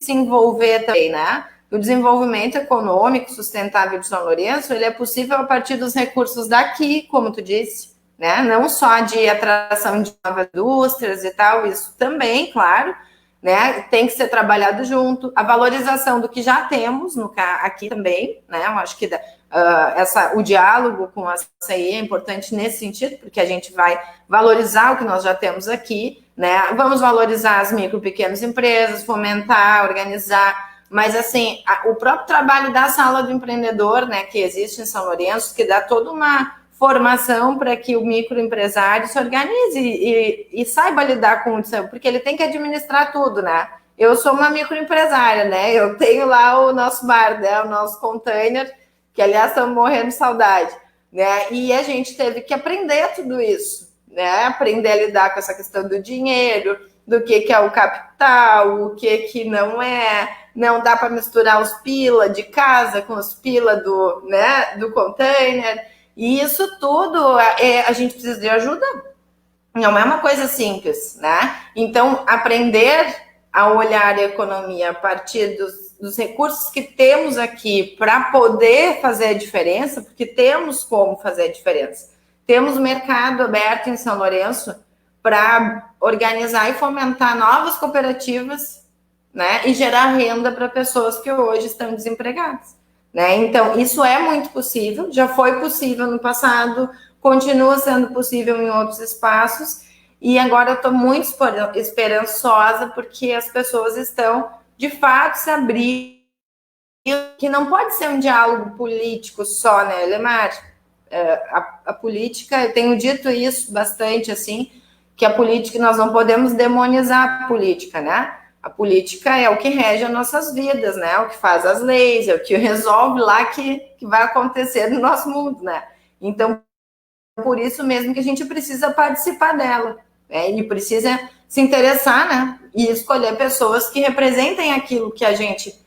se envolver também, né? O desenvolvimento econômico sustentável de São Lourenço, ele é possível a partir dos recursos daqui, como tu disse, né? Não só de atração de novas indústrias e tal, isso também, claro, né? Tem que ser trabalhado junto. A valorização do que já temos aqui também, né? Eu acho que o diálogo com a CI é importante nesse sentido, porque a gente vai valorizar o que nós já temos aqui, né? Vamos valorizar as micro e pequenas empresas, fomentar, organizar. Mas, assim, o próprio trabalho da sala do empreendedor, né, que existe em São Lourenço, que dá toda uma formação para que o microempresário se organize e saiba lidar com isso, porque ele tem que administrar tudo, né? Eu sou uma microempresária, né? Eu tenho lá o nosso bar, né, o nosso container, que, aliás, estamos morrendo de saudade, né? E a gente teve que aprender tudo isso, né? Aprender a lidar com essa questão do dinheiro, do que é o capital, o que não é. Não dá para misturar os pila de casa com os pila do container. E isso tudo a gente precisa de ajuda. Não é uma coisa simples, né? Então, aprender a olhar a economia a partir dos recursos que temos aqui para poder fazer a diferença, porque temos como fazer a diferença. Temos mercado aberto em São Lourenço para organizar e fomentar novas cooperativas, né, e gerar renda para pessoas que hoje estão desempregadas, né? Então, isso é muito possível, já foi possível no passado, continua sendo possível em outros espaços, e agora eu estou muito esperançosa, porque as pessoas estão, de fato, se abrindo, que não pode ser um diálogo político só, né, Lemar? A política, eu tenho dito isso bastante, assim, que a política, nós não podemos demonizar a política, né? A política é o que rege as nossas vidas, né? O que faz as leis, é o que resolve lá que vai acontecer no nosso mundo, né? Então, por isso mesmo que a gente precisa participar dela, né? E precisa se interessar, né? E escolher pessoas que representem aquilo que a gente,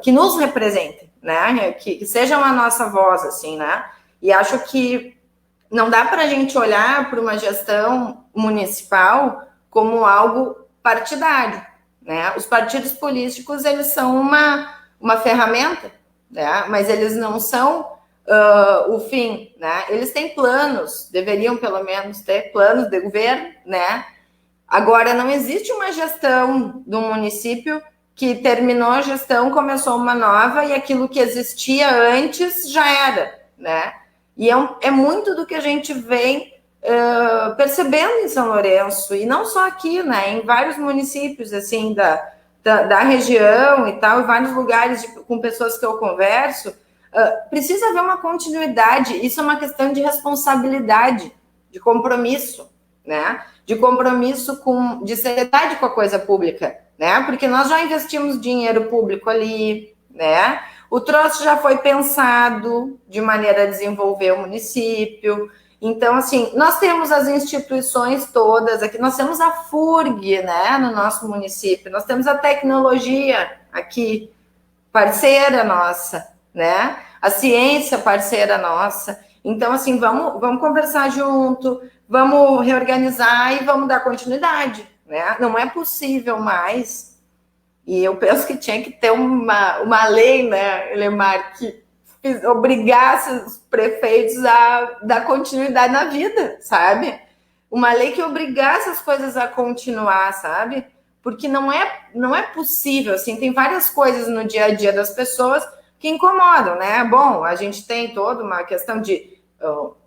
que nos representem, né? Que sejam a nossa voz, assim, né? E acho que não dá para a gente olhar para uma gestão municipal como algo partidário, né? Os partidos políticos, eles são uma ferramenta, né? Mas eles não são o fim, né? Eles têm planos, deveriam pelo menos ter planos de governo, né? Agora, não existe uma gestão do município que terminou a gestão, começou uma nova e aquilo que existia antes já era, né? E é muito do que a gente vem percebendo em São Lourenço, e não só aqui, né, em vários municípios, assim, da região e tal, em vários lugares com pessoas que eu converso, precisa haver uma continuidade, isso é uma questão de responsabilidade, de compromisso, né, de compromisso de seriedade com a coisa pública, né? Porque nós já investimos dinheiro público ali, né? O troço já foi pensado de maneira a desenvolver o município. Então, assim, nós temos as instituições todas aqui, nós temos a FURG, né, no nosso município, nós temos a tecnologia aqui, parceira nossa, né? A ciência parceira nossa. Então, assim, vamos conversar junto, vamos reorganizar e vamos dar continuidade, né? Não é possível mais. E eu penso que tinha que ter uma lei, né, Elemar, que obrigasse os prefeitos a dar continuidade na vida, sabe? Uma lei que obrigasse as coisas a continuar, sabe? Porque não é possível, assim, tem várias coisas no dia a dia das pessoas que incomodam, né? Bom, a gente tem toda uma questão de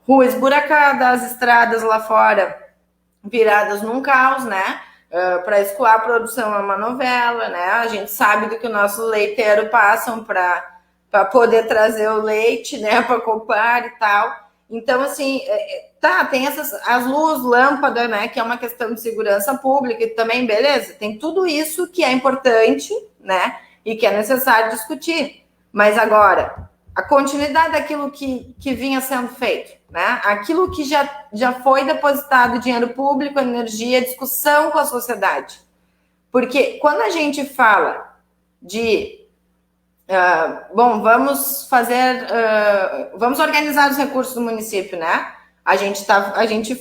rua esburacada, as estradas lá fora viradas num caos, né? Para escoar a produção é uma novela, né? A gente sabe do que o nosso leiteiro passam para poder trazer o leite, né? Para comprar e tal. Então, assim, tem as luzes, lâmpada, né? Que é uma questão de segurança pública e também, beleza, tem tudo isso que é importante, né? E que é necessário discutir. Mas agora, a continuidade daquilo que vinha sendo feito, né? Aquilo que já foi depositado dinheiro público, energia, discussão com a sociedade. Porque quando a gente fala de vamos organizar os recursos do município, né? A gente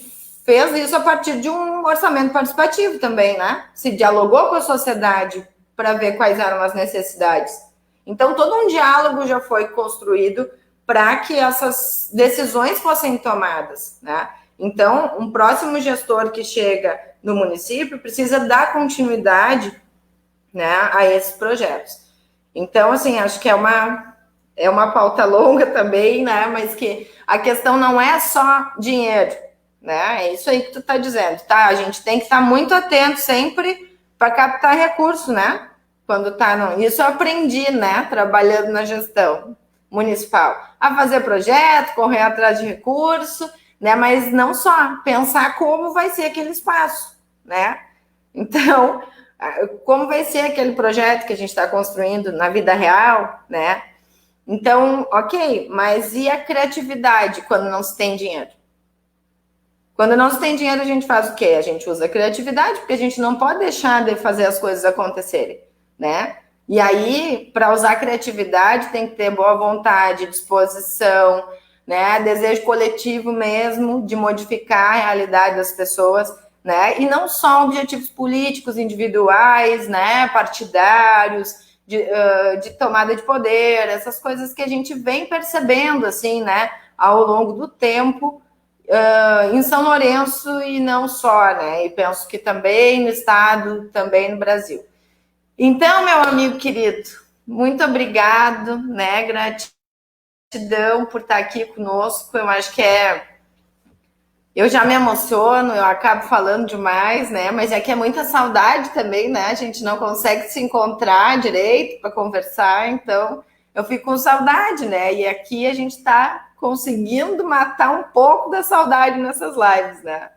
fez isso a partir de um orçamento participativo também, né? Se dialogou com a sociedade para ver quais eram as necessidades. Então, todo um diálogo já foi construído para que essas decisões fossem tomadas, né? Então, um próximo gestor que chega no município precisa dar continuidade, né, a esses projetos. Então, assim, acho que é uma pauta longa também, né? Mas que a questão não é só dinheiro, né? É isso aí que tu está dizendo, tá? A gente tem que estar muito atento sempre para captar recurso, né? Quando tá isso eu aprendi, né? Trabalhando na gestão municipal, a fazer projeto, correr atrás de recurso, né? Mas não só pensar como vai ser aquele espaço, né? Então, como vai ser aquele projeto que a gente está construindo na vida real, né? Então, ok, mas e a criatividade quando não se tem dinheiro? Quando não se tem dinheiro, a gente faz o quê? A gente usa a criatividade, porque a gente não pode deixar de fazer as coisas acontecerem, né? E aí, para usar a criatividade, tem que ter boa vontade, disposição, né? Desejo coletivo mesmo de modificar a realidade das pessoas, né? E não só objetivos políticos individuais, né? Partidários, de tomada de poder, essas coisas que a gente vem percebendo, assim, né? Ao longo do tempo, em São Lourenço e não só, né? E penso que também no estado, também no Brasil. Então, meu amigo querido, muito obrigado, né? Gratidão por estar aqui conosco. Eu acho que eu já me emociono, eu acabo falando demais, né? Mas é que é muita saudade também, né? A gente não consegue se encontrar direito para conversar, então eu fico com saudade, né? E aqui a gente está conseguindo matar um pouco da saudade nessas lives, né?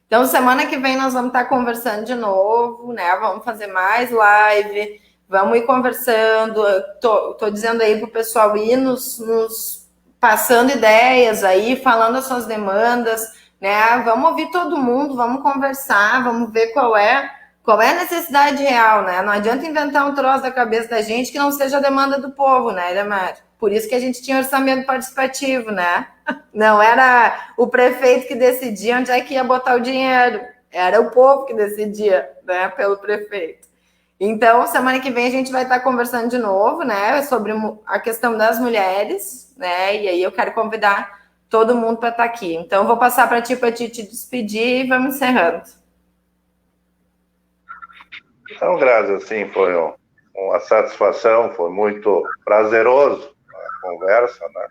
Então, semana que vem nós vamos estar conversando de novo, né? Vamos fazer mais live, vamos ir conversando. Tô dizendo aí pro pessoal ir nos passando ideias aí, falando as suas demandas, né? Vamos ouvir todo mundo, vamos conversar, vamos ver qual é a necessidade real, né? Não adianta inventar um troço da cabeça da gente que não seja a demanda do povo, né, Elemar? Por isso que a gente tinha orçamento participativo, né? Não era o prefeito que decidia onde é que ia botar o dinheiro, era o povo que decidia, né, pelo prefeito. Então, semana que vem a gente vai estar conversando de novo, né, sobre a questão das mulheres, né, e aí eu quero convidar todo mundo para estar aqui. Então, eu vou passar para ti te despedir e vamos encerrando. Então, Grazi, assim, foi uma satisfação, foi muito prazeroso a conversa, né?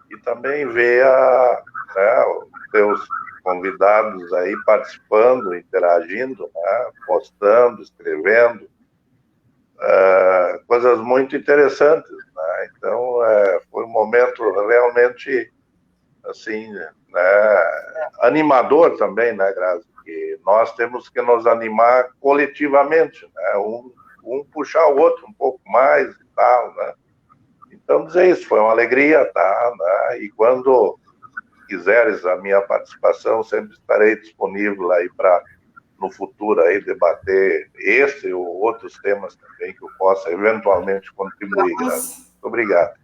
E também ver os teus convidados aí participando, interagindo, né? Postando, escrevendo, coisas muito interessantes, né? Então, foi um momento realmente, assim, né? Animador também, né, Grazi? Que nós temos que nos animar coletivamente, né? Um puxar o outro um pouco mais e tal, né? Então, dizer isso, foi uma alegria, tá? Né? E quando quiseres a minha participação, sempre estarei disponível aí para, no futuro, aí debater esse ou outros temas também que eu possa eventualmente contribuir. Muito obrigado.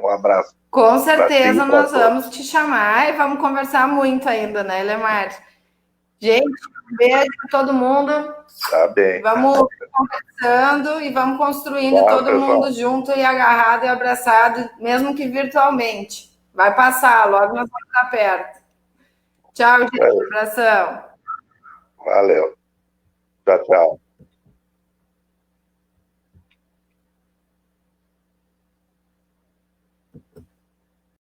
Um abraço. Com certeza nós vamos te chamar e vamos conversar muito ainda, né, Lemar? Gente, um beijo para todo mundo. Tá bem. Vamos conversando e vamos construindo todo pessoal. mundo junto e agarrado e abraçado, mesmo que virtualmente. Vai passar, logo nós vamos estar perto. Tchau, gente. Abração. Valeu. Tchau, tchau.